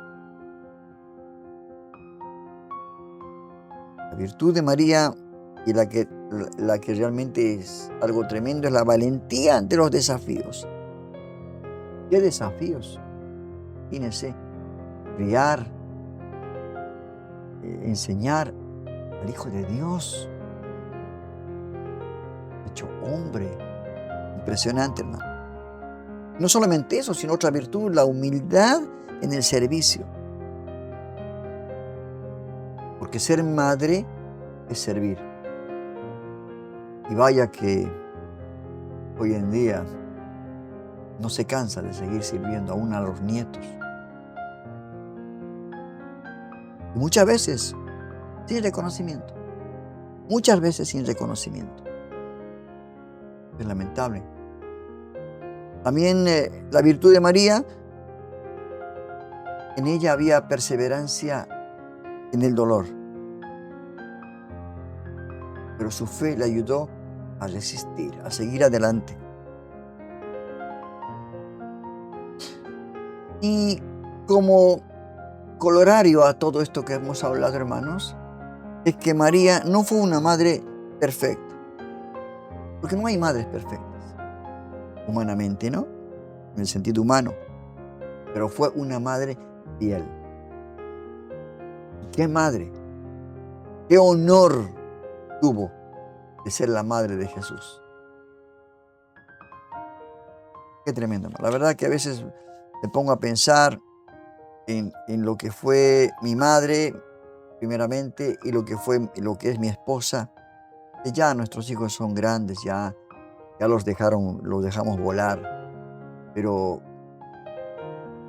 La virtud de María y la que realmente es algo tremendo es la valentía ante los desafíos. ¿Qué desafíos? Fíjense, criar, enseñar al Hijo de Dios, hecho hombre. Impresionante, hermano. No solamente eso, sino otra virtud, la humildad en el servicio. Porque ser madre es servir. Y vaya que hoy en día no se cansa de seguir sirviendo aún a los nietos. Y muchas veces sin reconocimiento. Muchas veces sin reconocimiento. Es lamentable. También la virtud de María, en ella había perseverancia en el dolor. Pero su fe le ayudó a resistir, a seguir adelante. Y como colorario a todo esto que hemos hablado, hermanos, es que María no fue una madre perfecta. Porque no hay madres perfectas. Humanamente, ¿no? En el sentido humano. Pero fue una madre fiel. ¿Qué madre? ¿Qué honor tuvo de ser la madre de Jesús? Qué tremendo, ¿no? La verdad que a veces me pongo a pensar en lo que fue mi madre, primeramente, y lo que es mi esposa. Que ya nuestros hijos son grandes, ya los dejamos volar. Pero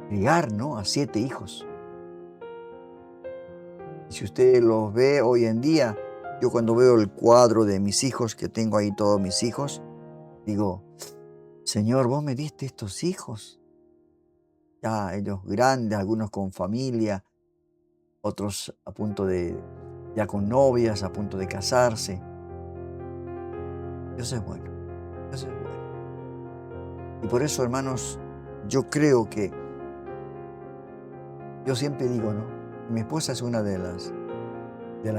criar, ¿no? A 7 hijos. Y si usted los ve hoy en día, yo cuando veo el cuadro de mis hijos, que tengo ahí todos mis hijos, digo, Señor, vos me diste estos hijos. Ya ellos grandes, algunos con familia, otros a punto ya con novias, a punto de casarse. Dios es bueno, Dios es bueno. Y por eso, hermanos, yo creo que, yo siempre digo, ¿no? Mi esposa es una de las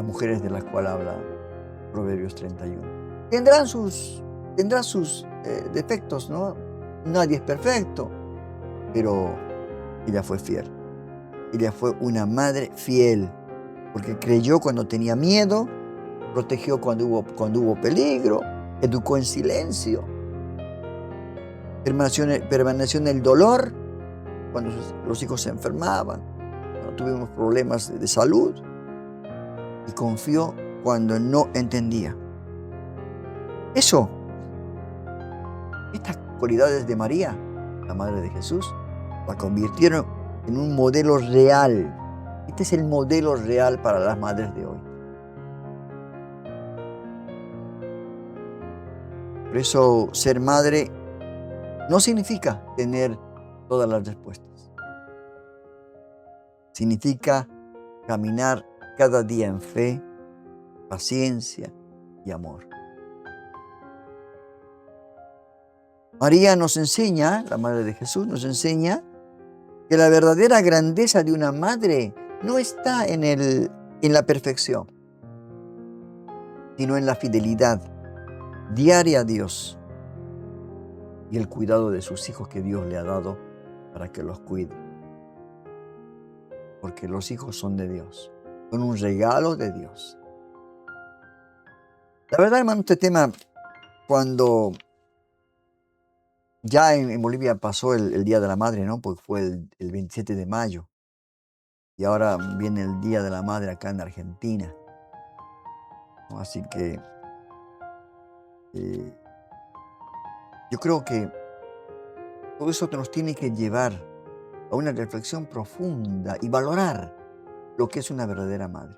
mujeres de las cuales habla Proverbios 31. Tendrá sus defectos, ¿no? Nadie es perfecto, pero ella fue fiel. Ella fue una madre fiel, porque creyó cuando tenía miedo, protegió cuando hubo peligro, educó en silencio, permaneció en el dolor cuando los hijos se enfermaban, cuando tuvimos problemas de salud, y confió cuando no entendía. Estas cualidades de María, la madre de Jesús, la convirtieron en un modelo real. Este es el modelo real para las madres de hoy. Por eso, ser madre no significa tener todas las respuestas. Significa caminar cada día en fe, paciencia y amor. María nos enseña, la madre de Jesús nos enseña, que la verdadera grandeza de una madre no está en la perfección, sino en la fidelidad diaria a Dios y el cuidado de sus hijos que Dios le ha dado para que los cuide. Porque los hijos son de Dios, son un regalo de Dios. La verdad, hermano, este tema, cuando ya en Bolivia pasó el Día de la Madre, ¿no? Porque fue el 27 de mayo. Y ahora viene el Día de la Madre acá en Argentina, ¿no? Así que yo creo que todo eso nos tiene que llevar a una reflexión profunda y valorar lo que es una verdadera madre.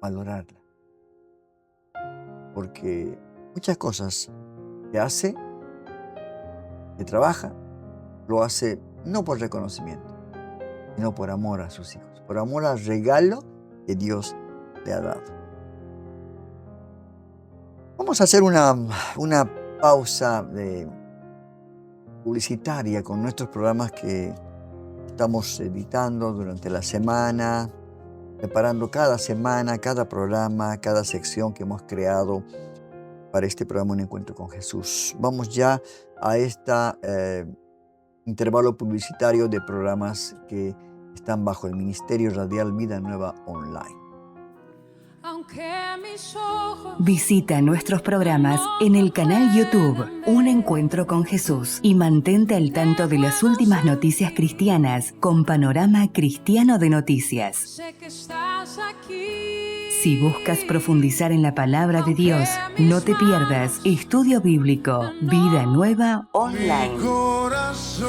Valorarla. Porque muchas cosas que hace, que trabaja, lo hace no por reconocimiento, sino por amor a sus hijos, por amor al regalo que Dios le ha dado. Vamos a hacer una pausa publicitaria con nuestros programas que estamos editando durante la semana, preparando cada semana, cada programa, cada sección que hemos creado para este programa Un Encuentro con Jesús. Vamos ya a este intervalo publicitario de programas que están bajo el Ministerio Radial Vida Nueva Online. Aunque Visita nuestros programas en el canal YouTube Un Encuentro con Jesús y mantente al tanto de las últimas noticias cristianas con Panorama Cristiano de Noticias. Si buscas profundizar en la palabra de Dios, no te pierdas Estudio Bíblico, Vida Nueva Online. Mi corazón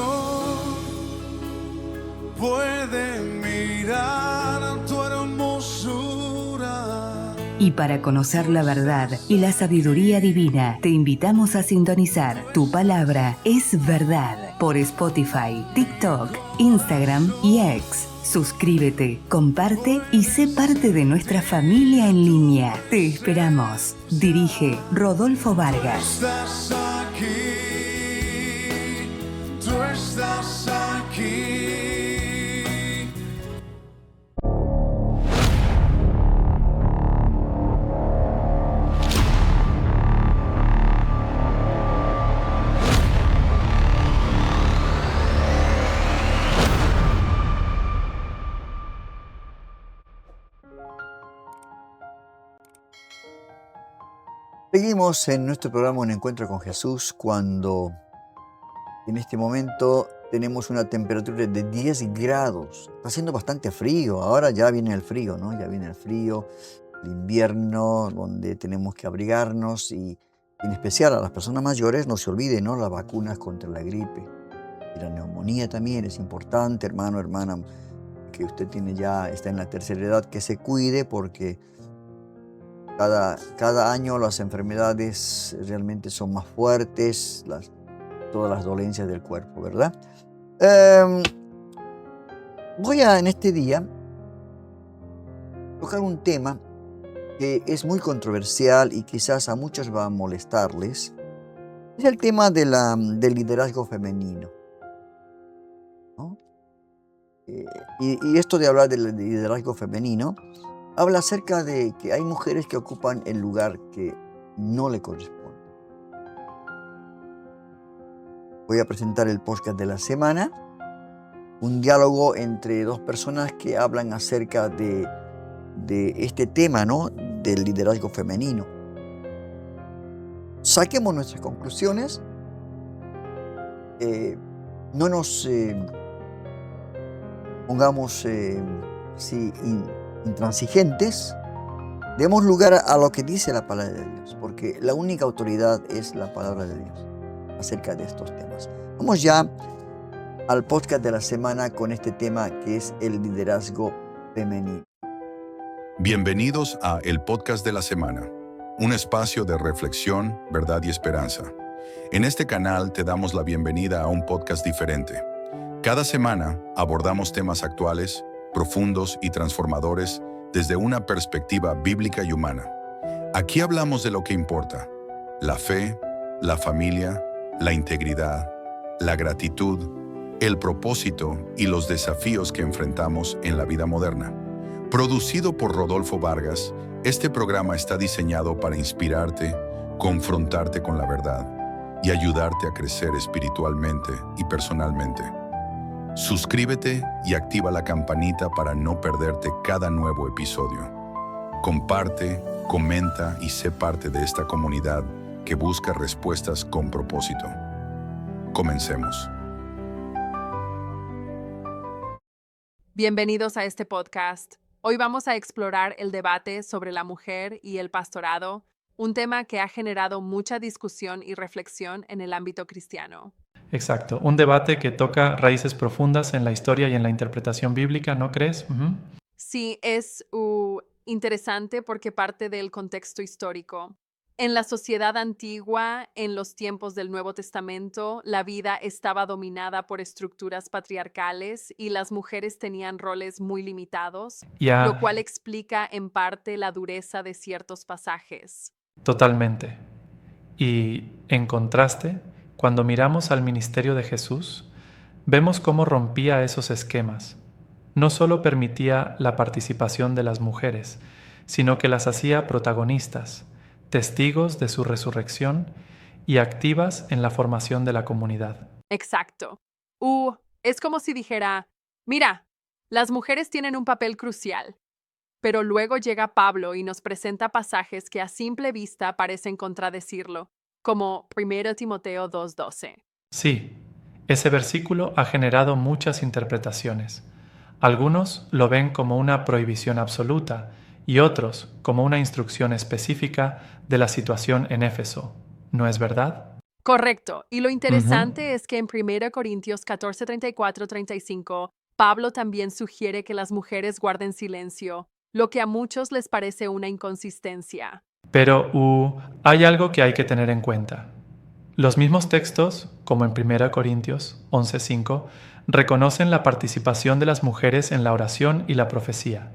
puede mirar tu hermosura. Y para conocer la verdad y la sabiduría divina, te invitamos a sintonizar Tu Palabra es Verdad por Spotify, TikTok, Instagram y X. Suscríbete, comparte y sé parte de nuestra familia en línea. Te esperamos. Dirige Rodolfo Vargas. Estás aquí, tú estás aquí. Seguimos en nuestro programa Un Encuentro con Jesús cuando en este momento tenemos una temperatura de 10 grados. Está haciendo bastante frío. Ahora ya viene el frío, ¿no? Ya viene el frío, el invierno, donde tenemos que abrigarnos y en especial a las personas mayores no se olviden, ¿no? Las vacunas contra la gripe. Y la neumonía también es importante, hermano, hermana, que usted está en la tercera edad, que se cuide porque cada año las enfermedades realmente son más fuertes, todas las dolencias del cuerpo, ¿verdad? Voy en este día tocar un tema que es muy controversial y quizás a muchos va a molestarles. Es el tema del liderazgo femenino, ¿no? Y esto de hablar del liderazgo femenino habla acerca de que hay mujeres que ocupan el lugar que no le corresponde. Voy a presentar el podcast de la semana, un diálogo entre dos personas que hablan acerca de este tema, ¿no? Del liderazgo femenino. Saquemos nuestras conclusiones, no nos pongamos intransigentes, demos lugar a lo que dice la palabra de Dios, porque la única autoridad es la palabra de Dios acerca de estos temas. Vamos ya al podcast de la semana con este tema que es el liderazgo femenino. Bienvenidos a El Podcast de la Semana, un espacio de reflexión, verdad y esperanza. En este canal te damos la bienvenida a un podcast diferente. Cada semana abordamos temas actuales, profundos y transformadores desde una perspectiva bíblica y humana. Aquí hablamos de lo que importa: la fe, la familia, la integridad, la gratitud, el propósito y los desafíos que enfrentamos en la vida moderna. Producido por Rodolfo Vargas, este programa está diseñado para inspirarte, confrontarte con la verdad y ayudarte a crecer espiritualmente y personalmente. Suscríbete y activa la campanita para no perderte cada nuevo episodio. Comparte, comenta y sé parte de esta comunidad que busca respuestas con propósito. Comencemos. Bienvenidos a este podcast. Hoy vamos a explorar el debate sobre la mujer y el pastorado, un tema que ha generado mucha discusión y reflexión en el ámbito cristiano. Exacto, un debate que toca raíces profundas en la historia y en la interpretación bíblica, ¿no crees? Sí, es interesante porque parte del contexto histórico. En la sociedad antigua, en los tiempos del Nuevo Testamento, la vida estaba dominada por estructuras patriarcales y las mujeres tenían roles muy limitados, lo cual explica en parte la dureza de ciertos pasajes. Totalmente. Y en contraste, cuando miramos al ministerio de Jesús, vemos cómo rompía esos esquemas. No solo permitía la participación de las mujeres, sino que las hacía protagonistas, testigos de su resurrección y activas en la formación de la comunidad. Exacto. Es como si dijera, mira, las mujeres tienen un papel crucial. pero luego llega Pablo y nos presenta pasajes que a simple vista parecen contradecirlo, como 1 Timoteo 2:12. Sí, ese versículo ha generado muchas interpretaciones. Algunos lo ven como una prohibición absoluta y otros como una instrucción específica de la situación en Éfeso. ¿No es verdad? Correcto, y lo interesante es que en 1 Corintios 14, 34, 35, Pablo también sugiere que las mujeres guarden silencio, lo que a muchos les parece una inconsistencia. Pero hay algo que hay que tener en cuenta. Los mismos textos, como en 1 Corintios 11:5, reconocen la participación de las mujeres en la oración y la profecía,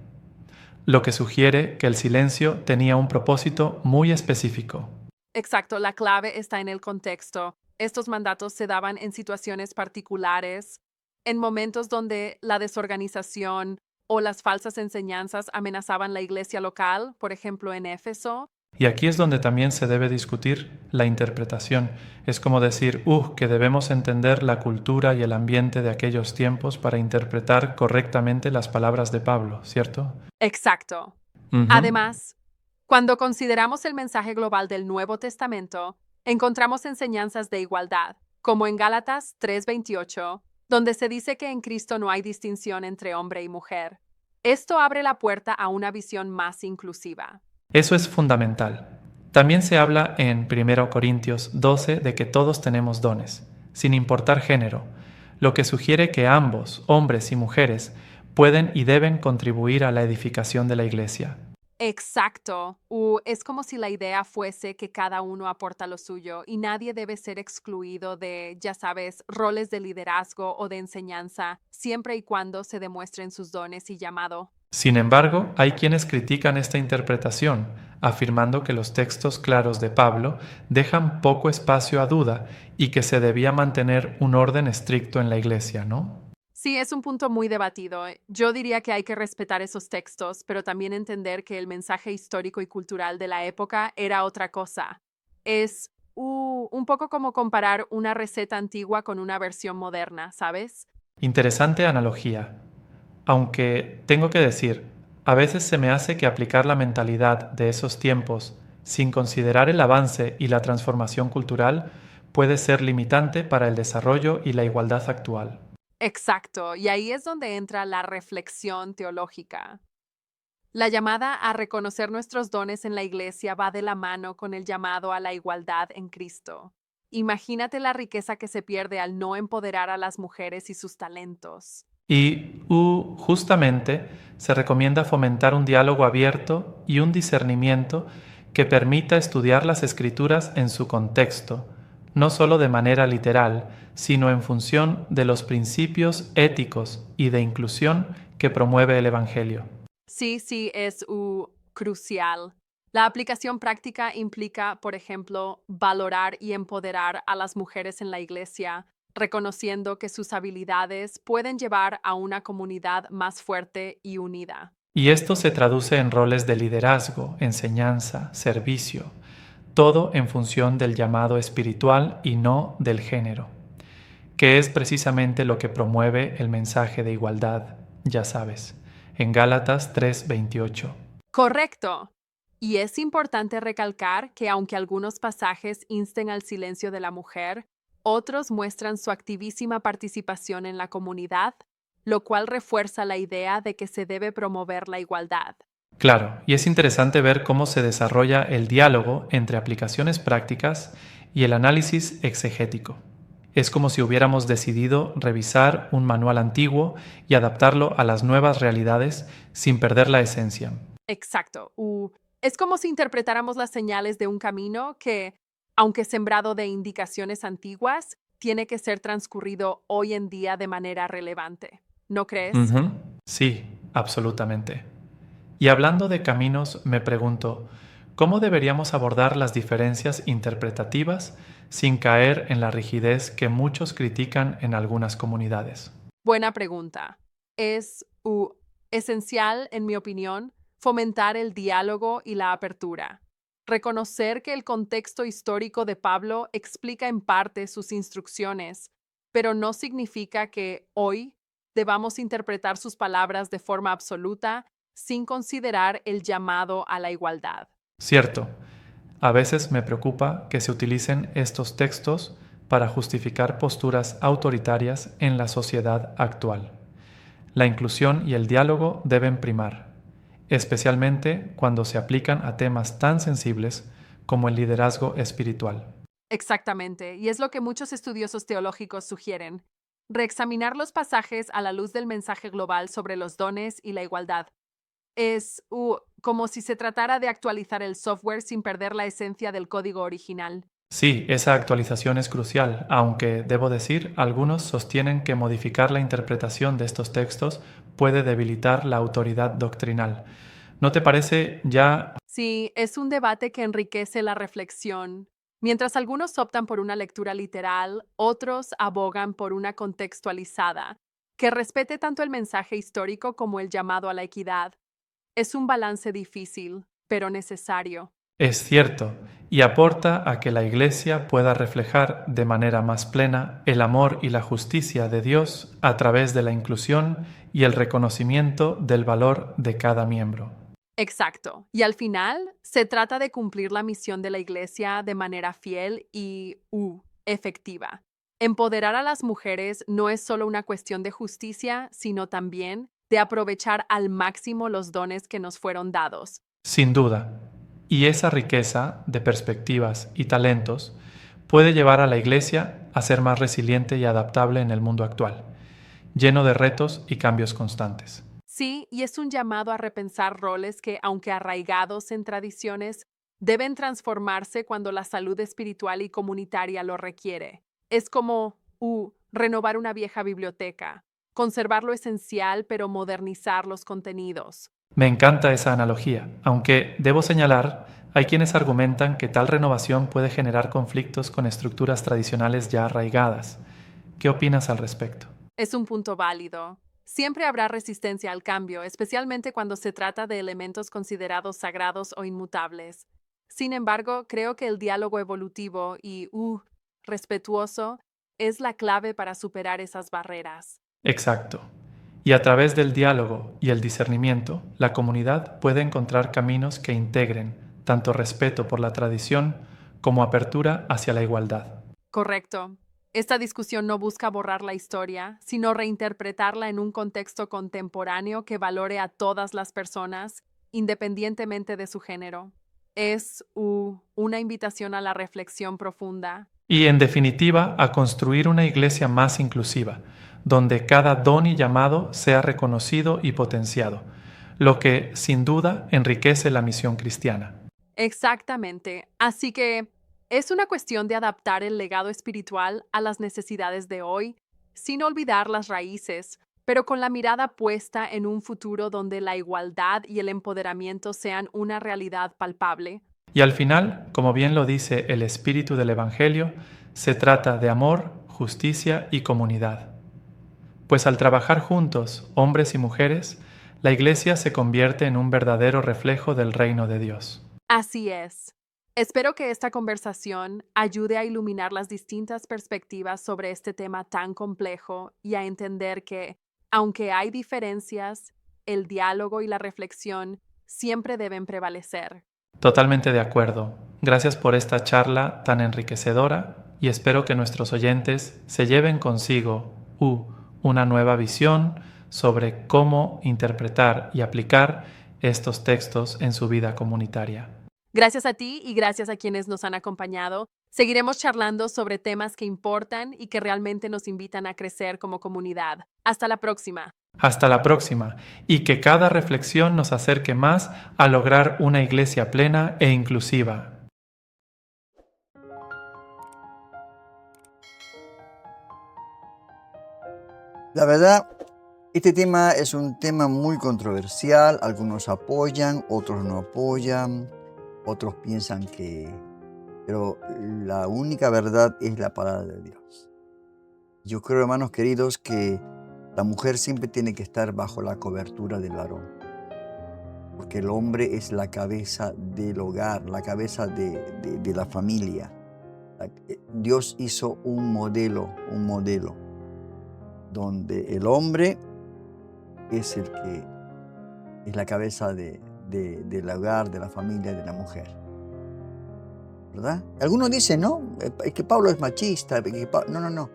lo que sugiere que el silencio tenía un propósito muy específico. Exacto, la clave está en el contexto. Estos mandatos se daban en situaciones particulares, en momentos donde la desorganización o las falsas enseñanzas amenazaban la iglesia local, por ejemplo en Éfeso. Y aquí es donde también se debe discutir la interpretación. Es como decir, que debemos entender la cultura y el ambiente de aquellos tiempos para interpretar correctamente las palabras de Pablo, ¿cierto? Exacto. Además, cuando consideramos el mensaje global del Nuevo Testamento, encontramos enseñanzas de igualdad, como en Gálatas 3:28, donde se dice que en Cristo no hay distinción entre hombre y mujer. Esto abre la puerta a una visión más inclusiva. Eso es fundamental. También se habla en 1 Corintios 12 de que todos tenemos dones, sin importar género, lo que sugiere que ambos, hombres y mujeres, pueden y deben contribuir a la edificación de la iglesia. Exacto. Es como si la idea fuese que cada uno aporta lo suyo y nadie debe ser excluido de, ya sabes, roles de liderazgo o de enseñanza, siempre y cuando se demuestren sus dones y llamado. Sin embargo, hay quienes critican esta interpretación, afirmando que los textos claros de Pablo dejan poco espacio a duda y que se debía mantener un orden estricto en la iglesia, ¿no? Sí, es un punto muy debatido. Yo diría que hay que respetar esos textos, pero también entender que el mensaje histórico y cultural de la época era otra cosa. Es un poco como comparar una receta antigua con una versión moderna, ¿sabes? Interesante analogía. Aunque tengo que decir, a veces se me hace que aplicar la mentalidad de esos tiempos sin considerar el avance y la transformación cultural puede ser limitante para el desarrollo y la igualdad actual. Exacto, y ahí es donde entra la reflexión teológica. La llamada a reconocer nuestros dones en la iglesia va de la mano con el llamado a la igualdad en Cristo. Imagínate la riqueza que se pierde al no empoderar a las mujeres y sus talentos. Y justamente se recomienda fomentar un diálogo abierto y un discernimiento que permita estudiar las escrituras en su contexto, no solo de manera literal, sino en función de los principios éticos y de inclusión que promueve el Evangelio. Sí, es crucial. La aplicación práctica implica, por ejemplo, valorar y empoderar a las mujeres en la iglesia, reconociendo que sus habilidades pueden llevar a una comunidad más fuerte y unida. Y esto se traduce en roles de liderazgo, enseñanza, servicio, todo en función del llamado espiritual y no del género, que es precisamente lo que promueve el mensaje de igualdad, ya sabes, en Gálatas 3:28. Correcto. Y es importante recalcar que aunque algunos pasajes insten al silencio de la mujer, otros muestran su activísima participación en la comunidad, lo cual refuerza la idea de que se debe promover la igualdad. Claro, y es interesante ver cómo se desarrolla el diálogo entre aplicaciones prácticas y el análisis exegético. Es como si hubiéramos decidido revisar un manual antiguo y adaptarlo a las nuevas realidades sin perder la esencia. Exacto. Es como si interpretáramos las señales de un camino que, aunque sembrado de indicaciones antiguas, tiene que ser transcurrido hoy en día de manera relevante. ¿No crees? Sí, absolutamente. Y hablando de caminos, me pregunto, ¿cómo deberíamos abordar las diferencias interpretativas sin caer en la rigidez que muchos critican en algunas comunidades? Buena pregunta. Es esencial, en mi opinión, fomentar el diálogo y la apertura. Reconocer que el contexto histórico de Pablo explica en parte sus instrucciones, pero no significa que hoy debamos interpretar sus palabras de forma absoluta sin considerar el llamado a la igualdad. Cierto, a veces me preocupa que se utilicen estos textos para justificar posturas autoritarias en la sociedad actual. La inclusión y el diálogo deben primar, especialmente cuando se aplican a temas tan sensibles como el liderazgo espiritual. Exactamente, y es lo que muchos estudiosos teológicos sugieren. Reexaminar los pasajes a la luz del mensaje global sobre los dones y la igualdad. Es como si se tratara de actualizar el software sin perder la esencia del código original. Sí, esa actualización es crucial, aunque, debo decir, algunos sostienen que modificar la interpretación de estos textos puede debilitar la autoridad doctrinal. ¿No te parece ya? Sí, es un debate que enriquece la reflexión. Mientras algunos optan por una lectura literal, otros abogan por una contextualizada, que respete tanto el mensaje histórico como el llamado a la equidad. Es un balance difícil, pero necesario. Es cierto, y aporta a que la Iglesia pueda reflejar de manera más plena el amor y la justicia de Dios a través de la inclusión y el reconocimiento del valor de cada miembro. Exacto. Y al final, se trata de cumplir la misión de la Iglesia de manera fiel y efectiva. Empoderar a las mujeres no es solo una cuestión de justicia, sino también de aprovechar al máximo los dones que nos fueron dados. Sin duda. Y esa riqueza de perspectivas y talentos puede llevar a la Iglesia a ser más resiliente y adaptable en el mundo actual, lleno de retos y cambios constantes. Sí, y es un llamado a repensar roles que, aunque arraigados en tradiciones, deben transformarse cuando la salud espiritual y comunitaria lo requiere. Es como renovar una vieja biblioteca, conservar lo esencial pero modernizar los contenidos. Me encanta esa analogía, aunque debo señalar, hay quienes argumentan que tal renovación puede generar conflictos con estructuras tradicionales ya arraigadas. ¿Qué opinas al respecto? Es un punto válido. Siempre habrá resistencia al cambio, especialmente cuando se trata de elementos considerados sagrados o inmutables. Sin embargo, creo que el diálogo evolutivo y respetuoso es la clave para superar esas barreras. Exacto. Y a través del diálogo y el discernimiento, la comunidad puede encontrar caminos que integren tanto respeto por la tradición como apertura hacia la igualdad. Correcto. Esta discusión no busca borrar la historia, sino reinterpretarla en un contexto contemporáneo que valore a todas las personas, independientemente de su género. Es una invitación a la reflexión profunda. Y, en definitiva, a construir una iglesia más inclusiva, donde cada don y llamado sea reconocido y potenciado, lo que, sin duda, enriquece la misión cristiana. Exactamente. Así que es una cuestión de adaptar el legado espiritual a las necesidades de hoy, sin olvidar las raíces, pero con la mirada puesta en un futuro donde la igualdad y el empoderamiento sean una realidad palpable. Y al final, como bien lo dice el espíritu del Evangelio, se trata de amor, justicia y comunidad. Pues al trabajar juntos, hombres y mujeres, la Iglesia se convierte en un verdadero reflejo del reino de Dios. Así es. Espero que esta conversación ayude a iluminar las distintas perspectivas sobre este tema tan complejo y a entender que, aunque hay diferencias, el diálogo y la reflexión siempre deben prevalecer. Totalmente de acuerdo. Gracias por esta charla tan enriquecedora y espero que nuestros oyentes se lleven consigo una nueva visión sobre cómo interpretar y aplicar estos textos en su vida comunitaria. Gracias a ti y gracias a quienes nos han acompañado. Seguiremos charlando sobre temas que importan y que realmente nos invitan a crecer como comunidad. Hasta la próxima. Hasta la próxima, y que cada reflexión nos acerque más a lograr una iglesia plena e inclusiva. La verdad, este tema es un tema muy controversial. Algunos apoyan, otros no apoyan, otros piensan que... Pero la única verdad es la palabra de Dios. Yo creo, hermanos queridos, que la mujer siempre tiene que estar bajo la cobertura del varón. Porque el hombre es la cabeza del hogar, la cabeza de la familia. Dios hizo un modelo donde el hombre es el que es la cabeza del hogar, de la familia, de la mujer. ¿Verdad? Algunos dicen, no, es que Pablo es machista. No.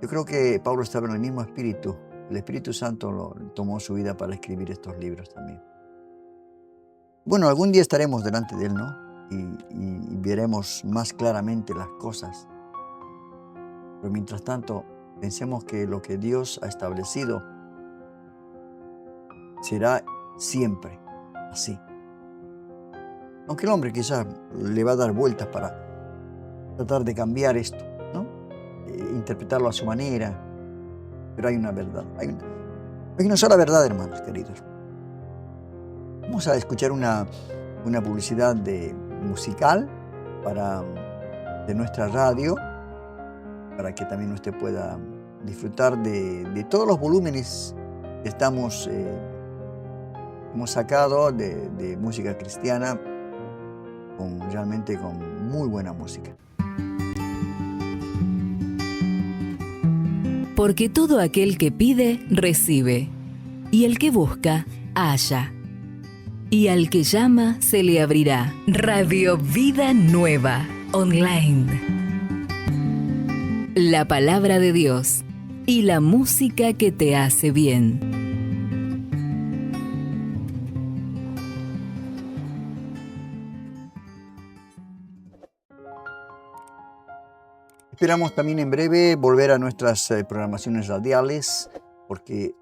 Yo creo que Pablo estaba en el mismo espíritu. El Espíritu Santo tomó su vida para escribir estos libros también. Bueno, algún día estaremos delante de Él, ¿no? Y veremos más claramente las cosas. Pero mientras tanto, pensemos que lo que Dios ha establecido será siempre así. Aunque el hombre quizás le va a dar vueltas para tratar de cambiar esto, ¿no? Interpretarlo a su manera. Pero hay una verdad. Hay una sola verdad, hermanos queridos. Vamos a escuchar una publicidad musical de nuestra radio, para que también usted pueda disfrutar de todos los volúmenes que hemos sacado de música cristiana, realmente con muy buena música. Porque todo aquel que pide, recibe, y el que busca, halla, y al que llama, se le abrirá. Radio Vida Nueva, online. La palabra de Dios y la música que te hace bien. Esperamos también en breve volver a nuestras programaciones radiales, porque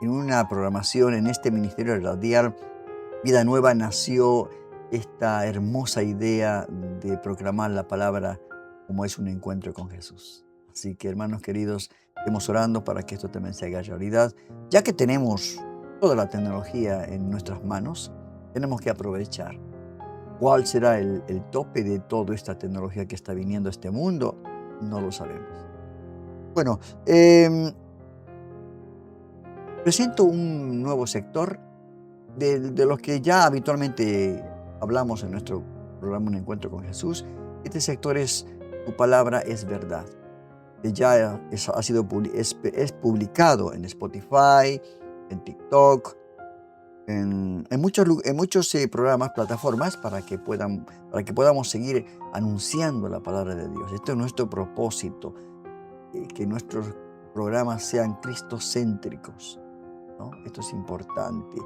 en una programación en este ministerio radial, Vida Nueva, nació esta hermosa idea de proclamar la palabra como es un encuentro con Jesús. Así que, hermanos queridos, estemos orando para que esto también se haga realidad. Ya que tenemos toda la tecnología en nuestras manos, tenemos que aprovechar. ¿Cuál será el tope de toda esta tecnología que está viniendo a este mundo? No lo sabemos. Bueno, presento un nuevo sector de los que ya habitualmente hablamos en nuestro programa Un Encuentro con Jesús. Este sector es Tu Palabra es Verdad. Ya es publicado en Spotify, en TikTok, en muchos programas, plataformas, para que podamos seguir anunciando la palabra de Dios. Este es nuestro propósito, que nuestros programas sean cristocéntricos, ¿no? Esto es importante.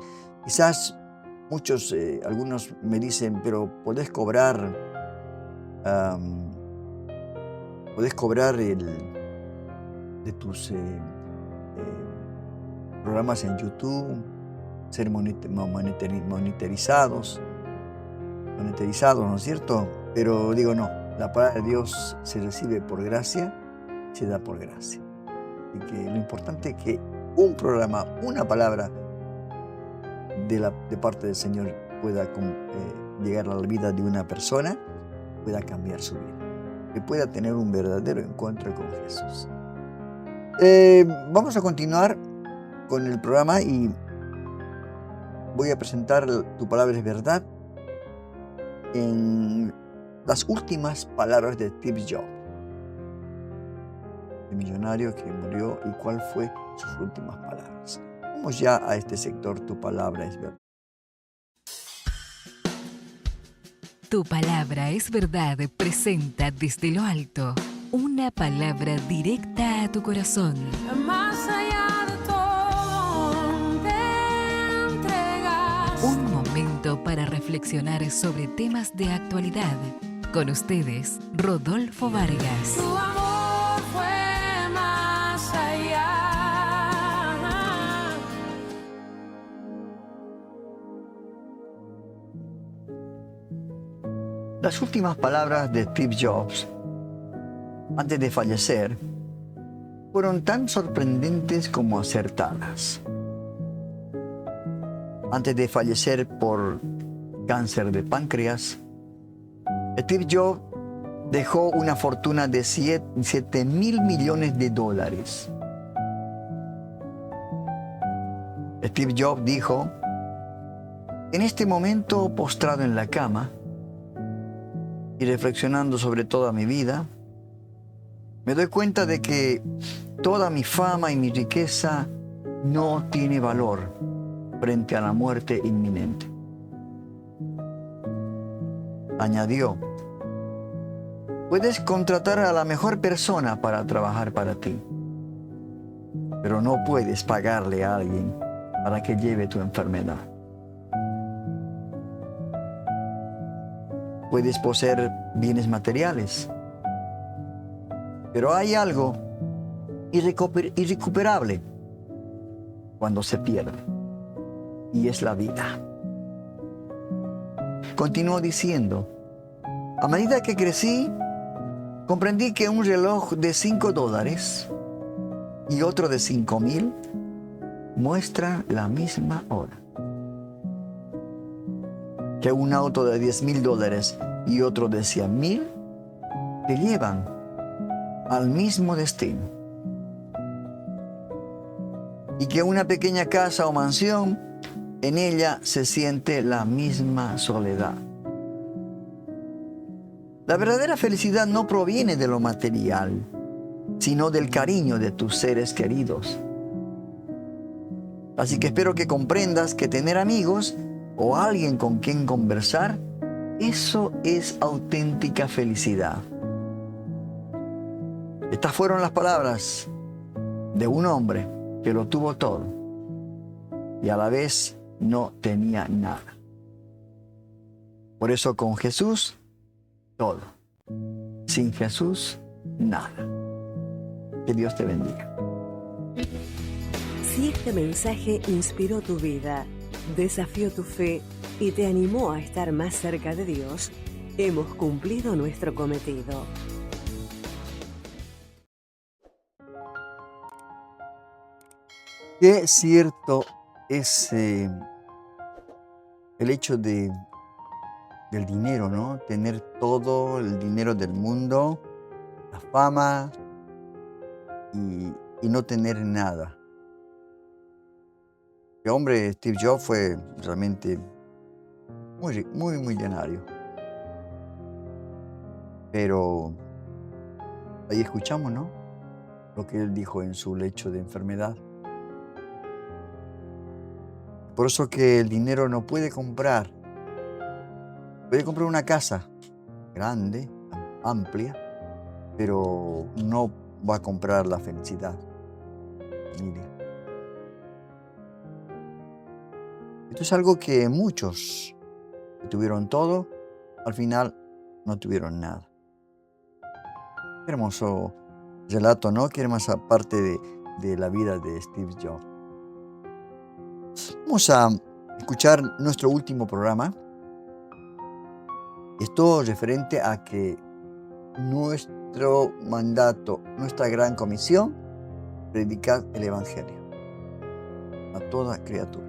Quizás algunos me dicen, pero podés cobrar de tus programas en YouTube, ser monetizados, ¿no es cierto? Pero digo, no, la palabra de Dios se recibe por gracia, se da por gracia. Y que lo importante es que un programa, una palabra de parte del Señor pueda llegar a la vida de una persona, pueda cambiar su vida, que pueda tener un verdadero encuentro con Jesús. Vamos a continuar con el programa y voy a presentar Tu Palabra es Verdad en las últimas palabras de Steve Jobs, el millonario que murió, y cuál fue sus últimas palabras. Vamos ya a este sector, Tu Palabra es Verdad. Tu Palabra es Verdad presenta desde lo alto una palabra directa a tu corazón. Más allá de todo, te entregas. Un momento para reflexionar sobre temas de actualidad. Con ustedes, Rodolfo Vargas. Tu amor fue más allá. Las últimas palabras de Steve Jobs, antes de fallecer, fueron tan sorprendentes como acertadas. Antes de fallecer por cáncer de páncreas, Steve Jobs dejó una fortuna de $7 mil millones. Steve Jobs dijo: en este momento, postrado en la cama y reflexionando sobre toda mi vida, me doy cuenta de que toda mi fama y mi riqueza no tiene valor frente a la muerte inminente. Añadió, puedes contratar a la mejor persona para trabajar para ti, pero no puedes pagarle a alguien para que lleve tu enfermedad. Puedes poseer bienes materiales, pero hay algo irrecuperable cuando se pierde, y es la vida. Continuó diciendo, a medida que crecí, comprendí que un reloj de $5 y otro de 5,000 muestran la misma hora. Que un auto de $10,000 y otro de 100,000 te llevan al mismo destino. Y que una pequeña casa o mansión, en ella se siente la misma soledad. La verdadera felicidad no proviene de lo material, sino del cariño de tus seres queridos. Así que espero que comprendas que tener amigos o alguien con quien conversar, eso es auténtica felicidad. Estas fueron las palabras de un hombre que lo tuvo todo y a la vez no tenía nada. Por eso con Jesús, todo. Sin Jesús, nada. Que Dios te bendiga. Si este mensaje inspiró tu vida, desafió tu fe y te animó a estar más cerca de Dios, hemos cumplido nuestro cometido. Qué cierto es el hecho del dinero, ¿no? Tener todo el dinero del mundo, la fama y no tener nada. El hombre Steve Jobs fue realmente muy millonario. Pero ahí escuchamos, ¿no? Lo que él dijo en su lecho de enfermedad. Por eso que el dinero no puede comprar. Puede comprar una casa grande, amplia, pero no va a comprar la felicidad. Familia. Esto es algo que muchos que tuvieron todo, al final no tuvieron nada. Qué hermoso relato, ¿no? Qué hermosa parte de la vida de Steve Jobs. Vamos a escuchar nuestro último programa. Esto referente a que nuestro mandato, nuestra gran comisión, predicar el Evangelio a toda criatura.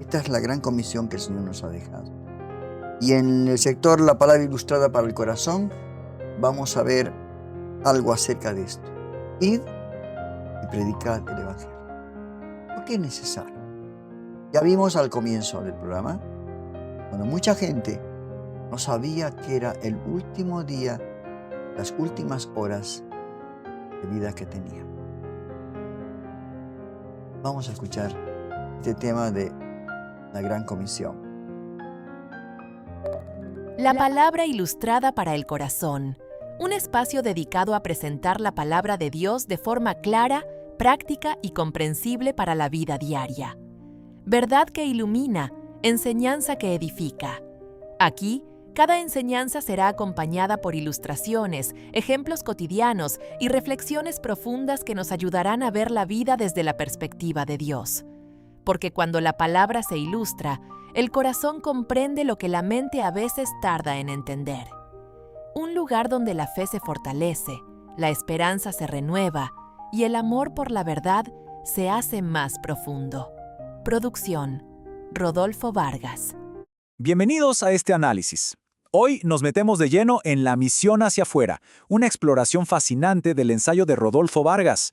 Esta es la gran comisión que el Señor nos ha dejado. Y en el sector La Palabra Ilustrada para el Corazón, vamos a ver algo acerca de esto. Id y predicar el Evangelio. ¿Por qué es necesario? Ya vimos al comienzo del programa, cuando mucha gente no sabía que era el último día, las últimas horas de vida que tenía. Vamos a escuchar este tema de la Gran Comisión. La Palabra Ilustrada para el Corazón, un espacio dedicado a presentar la palabra de Dios de forma clara, práctica y comprensible para la vida diaria. Verdad que ilumina, enseñanza que edifica. Aquí, cada enseñanza será acompañada por ilustraciones, ejemplos cotidianos y reflexiones profundas que nos ayudarán a ver la vida desde la perspectiva de Dios. Porque cuando la palabra se ilustra, el corazón comprende lo que la mente a veces tarda en entender. Un lugar donde la fe se fortalece, la esperanza se renueva y el amor por la verdad se hace más profundo. Producción, Rodolfo Vargas. Bienvenidos a este análisis. Hoy nos metemos de lleno en La misión hacia afuera, una exploración fascinante del ensayo de Rodolfo Vargas.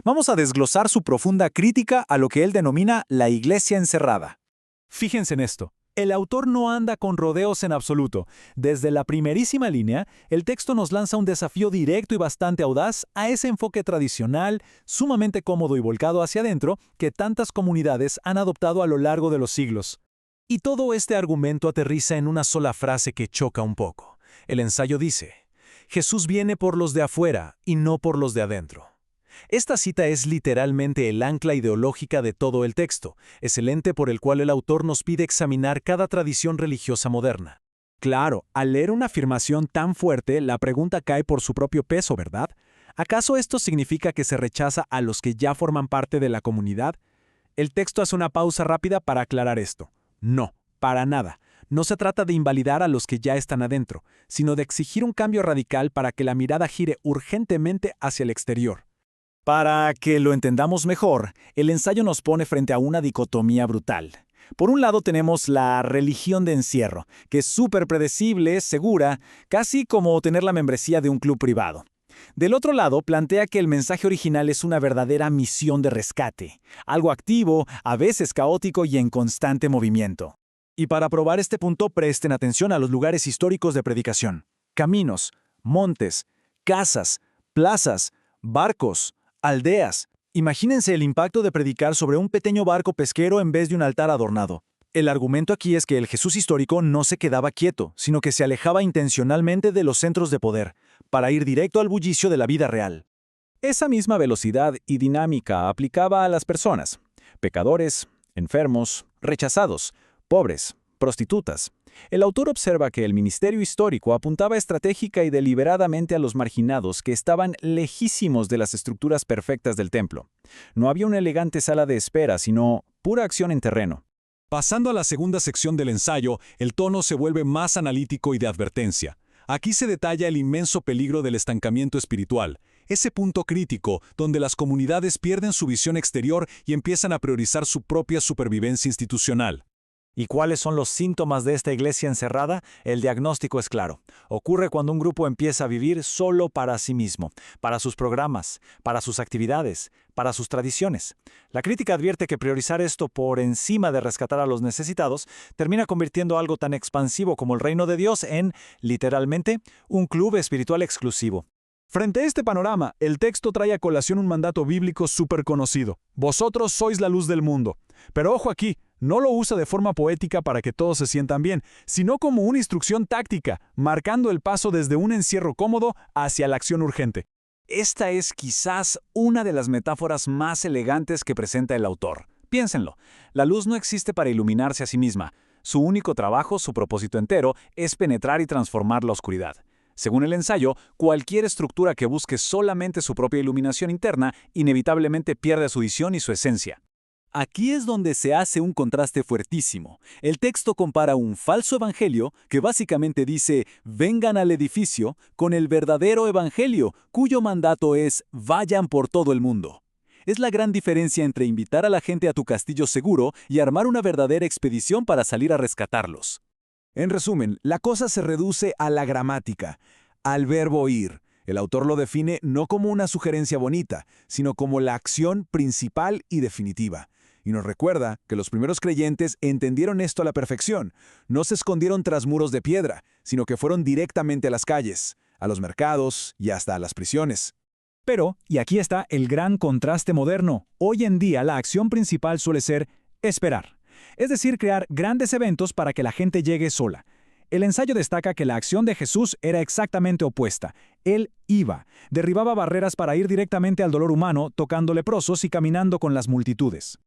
Vamos a desglosar su profunda crítica a lo que él denomina la iglesia encerrada. Fíjense en esto. El autor no anda con rodeos en absoluto. Desde la primerísima línea, el texto nos lanza un desafío directo y bastante audaz a ese enfoque tradicional, sumamente cómodo y volcado hacia adentro, que tantas comunidades han adoptado a lo largo de los siglos. Y todo este argumento aterriza en una sola frase que choca un poco. El ensayo dice: Jesús viene por los de afuera y no por los de adentro. Esta cita es literalmente el ancla ideológica de todo el texto, es el ente por el cual el autor nos pide examinar cada tradición religiosa moderna. Claro, al leer una afirmación tan fuerte, la pregunta cae por su propio peso, ¿verdad? ¿Acaso esto significa que se rechaza a los que ya forman parte de la comunidad? El texto hace una pausa rápida para aclarar esto. No, para nada. No se trata de invalidar a los que ya están adentro, sino de exigir un cambio radical para que la mirada gire urgentemente hacia el exterior. Para que lo entendamos mejor, el ensayo nos pone frente a una dicotomía brutal. Por un lado tenemos la religión de encierro, que es súper predecible, segura, casi como tener la membresía de un club privado. Del otro lado, plantea que el mensaje original es una verdadera misión de rescate, algo activo, a veces caótico y en constante movimiento. Y para probar este punto, presten atención a los lugares históricos de predicación: caminos, montes, casas, plazas, barcos, aldeas. Imagínense el impacto de predicar sobre un pequeño barco pesquero en vez de un altar adornado. El argumento aquí es que el Jesús histórico no se quedaba quieto, sino que se alejaba intencionalmente de los centros de poder, para ir directo al bullicio de la vida real. Esa misma velocidad y dinámica aplicaba a las personas: pecadores, enfermos, rechazados, pobres, prostitutas. El autor observa que el ministerio histórico apuntaba estratégica y deliberadamente a los marginados que estaban lejísimos de las estructuras perfectas del templo. No había una elegante sala de espera, sino pura acción en terreno. Pasando a la segunda sección del ensayo, el tono se vuelve más analítico y de advertencia. Aquí se detalla el inmenso peligro del estancamiento espiritual, ese punto crítico donde las comunidades pierden su visión exterior y empiezan a priorizar su propia supervivencia institucional. ¿Y cuáles son los síntomas de esta iglesia encerrada? El diagnóstico es claro. Ocurre cuando un grupo empieza a vivir solo para sí mismo, para sus programas, para sus actividades, para sus tradiciones. La crítica advierte que priorizar esto por encima de rescatar a los necesitados termina convirtiendo algo tan expansivo como el reino de Dios en, literalmente, un club espiritual exclusivo. Frente a este panorama, el texto trae a colación un mandato bíblico súper conocido: vosotros sois la luz del mundo. Pero ojo aquí, no lo usa de forma poética para que todos se sientan bien, sino como una instrucción táctica, marcando el paso desde un encierro cómodo hacia la acción urgente. Esta es quizás una de las metáforas más elegantes que presenta el autor. Piénsenlo, la luz no existe para iluminarse a sí misma. Su único trabajo, su propósito entero, es penetrar y transformar la oscuridad. Según el ensayo, cualquier estructura que busque solamente su propia iluminación interna inevitablemente pierde su visión y su esencia. Aquí es donde se hace un contraste fuertísimo. El texto compara un falso evangelio, que básicamente dice «vengan al edificio», con el verdadero evangelio, cuyo mandato es «vayan por todo el mundo». Es la gran diferencia entre invitar a la gente a tu castillo seguro y armar una verdadera expedición para salir a rescatarlos. En resumen, la cosa se reduce a la gramática, al verbo ir. El autor lo define no como una sugerencia bonita, sino como la acción principal y definitiva. Y nos recuerda que los primeros creyentes entendieron esto a la perfección. No se escondieron tras muros de piedra, sino que fueron directamente a las calles, a los mercados y hasta a las prisiones. Pero, y aquí está el gran contraste moderno, hoy en día la acción principal suele ser esperar. Es decir, crear grandes eventos para que la gente llegue sola. El ensayo destaca que la acción de Jesús era exactamente opuesta. Él iba, derribaba barreras para ir directamente al dolor humano, tocando leprosos y caminando con las multitudes.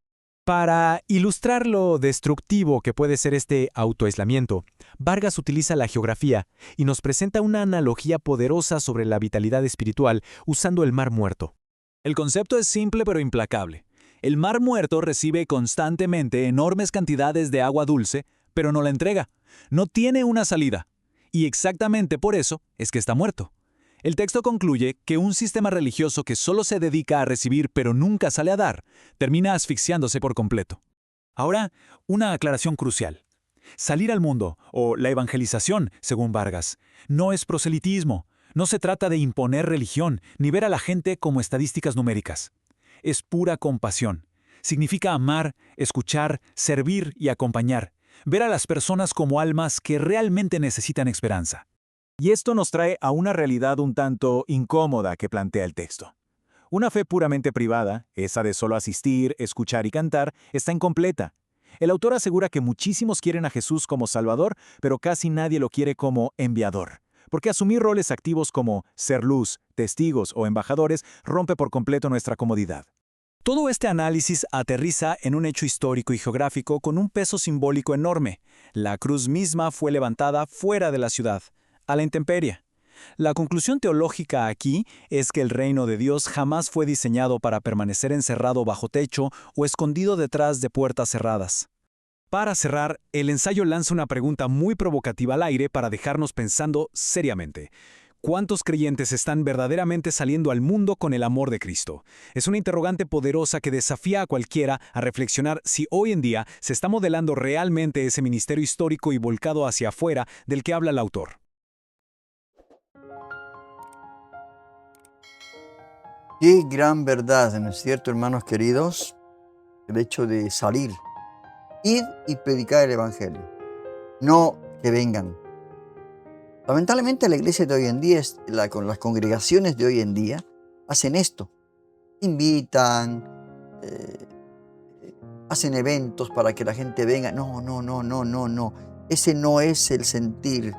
Para ilustrar lo destructivo que puede ser este autoaislamiento, Vargas utiliza la geografía y nos presenta una analogía poderosa sobre la vitalidad espiritual usando el Mar Muerto. El concepto es simple pero implacable. El Mar Muerto recibe constantemente enormes cantidades de agua dulce, pero no la entrega. No tiene una salida. Y exactamente por eso es que está muerto. El texto concluye que un sistema religioso que solo se dedica a recibir pero nunca sale a dar, termina asfixiándose por completo. Ahora, una aclaración crucial. Salir al mundo, o la evangelización, según Vargas, no es proselitismo. No se trata de imponer religión, ni ver a la gente como estadísticas numéricas. Es pura compasión. Significa amar, escuchar, servir y acompañar. ver a las personas como almas que realmente necesitan esperanza. Y esto nos trae a una realidad un tanto incómoda que plantea el texto. Una fe puramente privada, esa de solo asistir, escuchar y cantar, está incompleta. El autor asegura que muchísimos quieren a Jesús como Salvador, pero casi nadie lo quiere como enviador. Porque asumir roles activos como ser luz, testigos o embajadores rompe por completo nuestra comodidad. Todo este análisis aterriza en un hecho histórico y geográfico con un peso simbólico enorme. La cruz misma fue levantada fuera de la ciudad, a la intemperie. La conclusión teológica aquí es que el reino de Dios jamás fue diseñado para permanecer encerrado bajo techo o escondido detrás de puertas cerradas. Para cerrar, el ensayo lanza una pregunta muy provocativa al aire para dejarnos pensando seriamente. ¿Cuántos creyentes están verdaderamente saliendo al mundo con el amor de Cristo? Es una interrogante poderosa que desafía a cualquiera a reflexionar si hoy en día se está modelando realmente ese ministerio histórico y volcado hacia afuera del que habla el autor. Qué gran verdad, ¿no es cierto, hermanos queridos? El hecho de salir, ir y predicar el Evangelio, no que vengan. Lamentablemente la iglesia de hoy en día, con las congregaciones de hoy en día, hacen esto. Invitan, hacen eventos para que la gente venga. No. Ese no es el sentir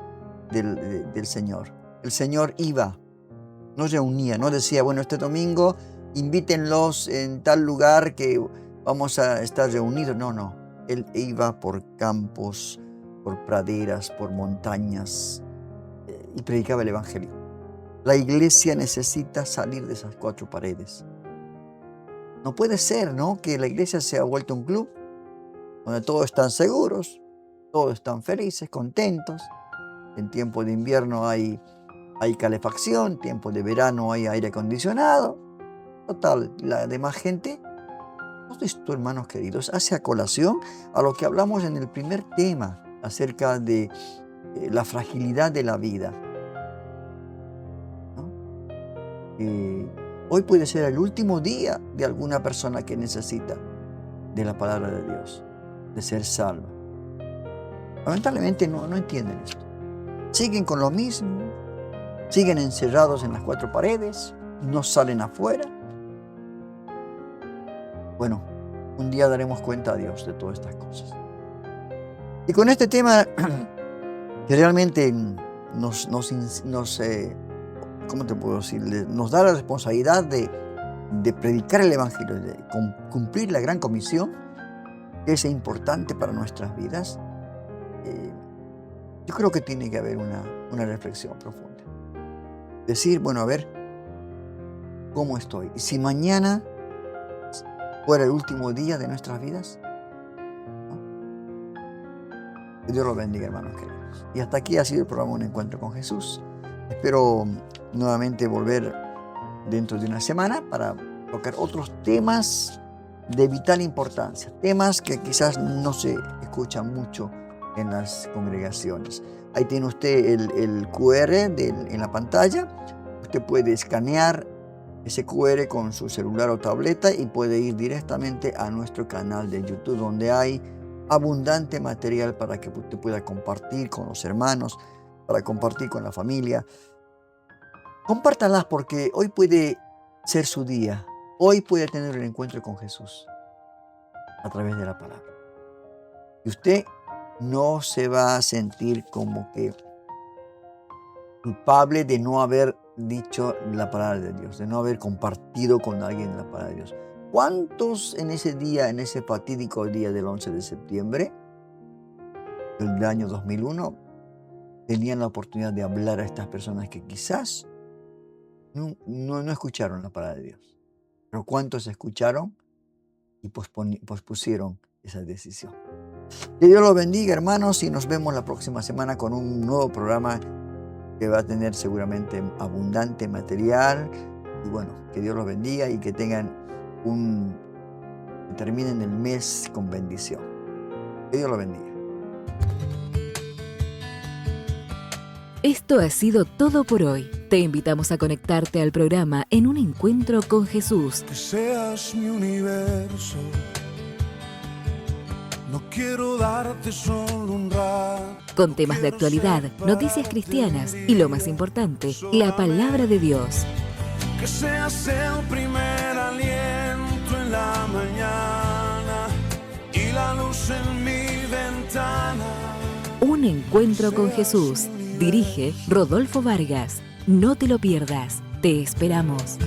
del Señor. El Señor iba. No reunía, no decía, bueno, este domingo invítenlos en tal lugar que vamos a estar reunidos. No. Él iba por campos, por praderas, por montañas y predicaba el Evangelio. La iglesia necesita salir de esas cuatro paredes. No puede ser, ¿no?, que la iglesia se ha vuelto un club donde todos están seguros, todos están felices, contentos. En tiempo de invierno hay calefacción, tiempo de verano hay aire acondicionado. Total, la demás gente, todo esto, hermanos queridos, hace a colación a lo que hablamos en el primer tema acerca de la fragilidad de la vida, ¿no? Hoy puede ser el último día de alguna persona que necesita de la palabra de Dios, de ser salva. Lamentablemente no entienden esto. Siguen con lo mismo. Siguen encerrados en las cuatro paredes, no salen afuera. Bueno, un día daremos cuenta a Dios de todas estas cosas. Y con este tema que realmente ¿cómo te puedo decir? Nos da la responsabilidad de predicar el Evangelio, de cumplir la gran comisión, que es importante para nuestras vidas. Yo creo que tiene que haber una reflexión profunda. Decir, bueno, a ver, ¿cómo estoy? Y si mañana fuera el último día de nuestras vidas, ¿no? Que Dios los bendiga, hermanos queridos. Y hasta aquí ha sido el programa Un Encuentro con Jesús. Espero nuevamente volver dentro de una semana para tocar otros temas de vital importancia, temas que quizás no se escuchan mucho en las congregaciones. Ahí tiene usted el QR en la pantalla. Usted puede escanear ese QR con su celular o tableta y puede ir directamente a nuestro canal de YouTube, donde hay abundante material para que usted pueda compartir con los hermanos, para compartir con la familia. Compártalas porque hoy puede ser su día. Hoy puede tener el encuentro con Jesús a través de la palabra. Y usted no se va a sentir como que culpable de no haber dicho la palabra de Dios, de no haber compartido con alguien la palabra de Dios. ¿Cuántos en ese día, en ese fatídico día del 11 de septiembre del año 2001, tenían la oportunidad de hablar a estas personas que quizás no escucharon la palabra de Dios? Pero ¿cuántos escucharon y pospusieron esa decisión? Que Dios los bendiga, hermanos, y nos vemos la próxima semana con un nuevo programa que va a tener seguramente abundante material. Y bueno, que Dios los bendiga y que tengan que terminen el mes con bendición. Que Dios los bendiga. Esto ha sido todo por hoy. Te invitamos a conectarte al programa En un Encuentro con Jesús. Que seas mi universo, No quiero darte solo un rato. Con temas de actualidad, noticias cristianas y lo más importante, la palabra de Dios. Que seas el primer aliento en la mañana y la luz en mi ventana. Un encuentro con Jesús. Dirige Rodolfo Vargas. No te lo pierdas. Te esperamos.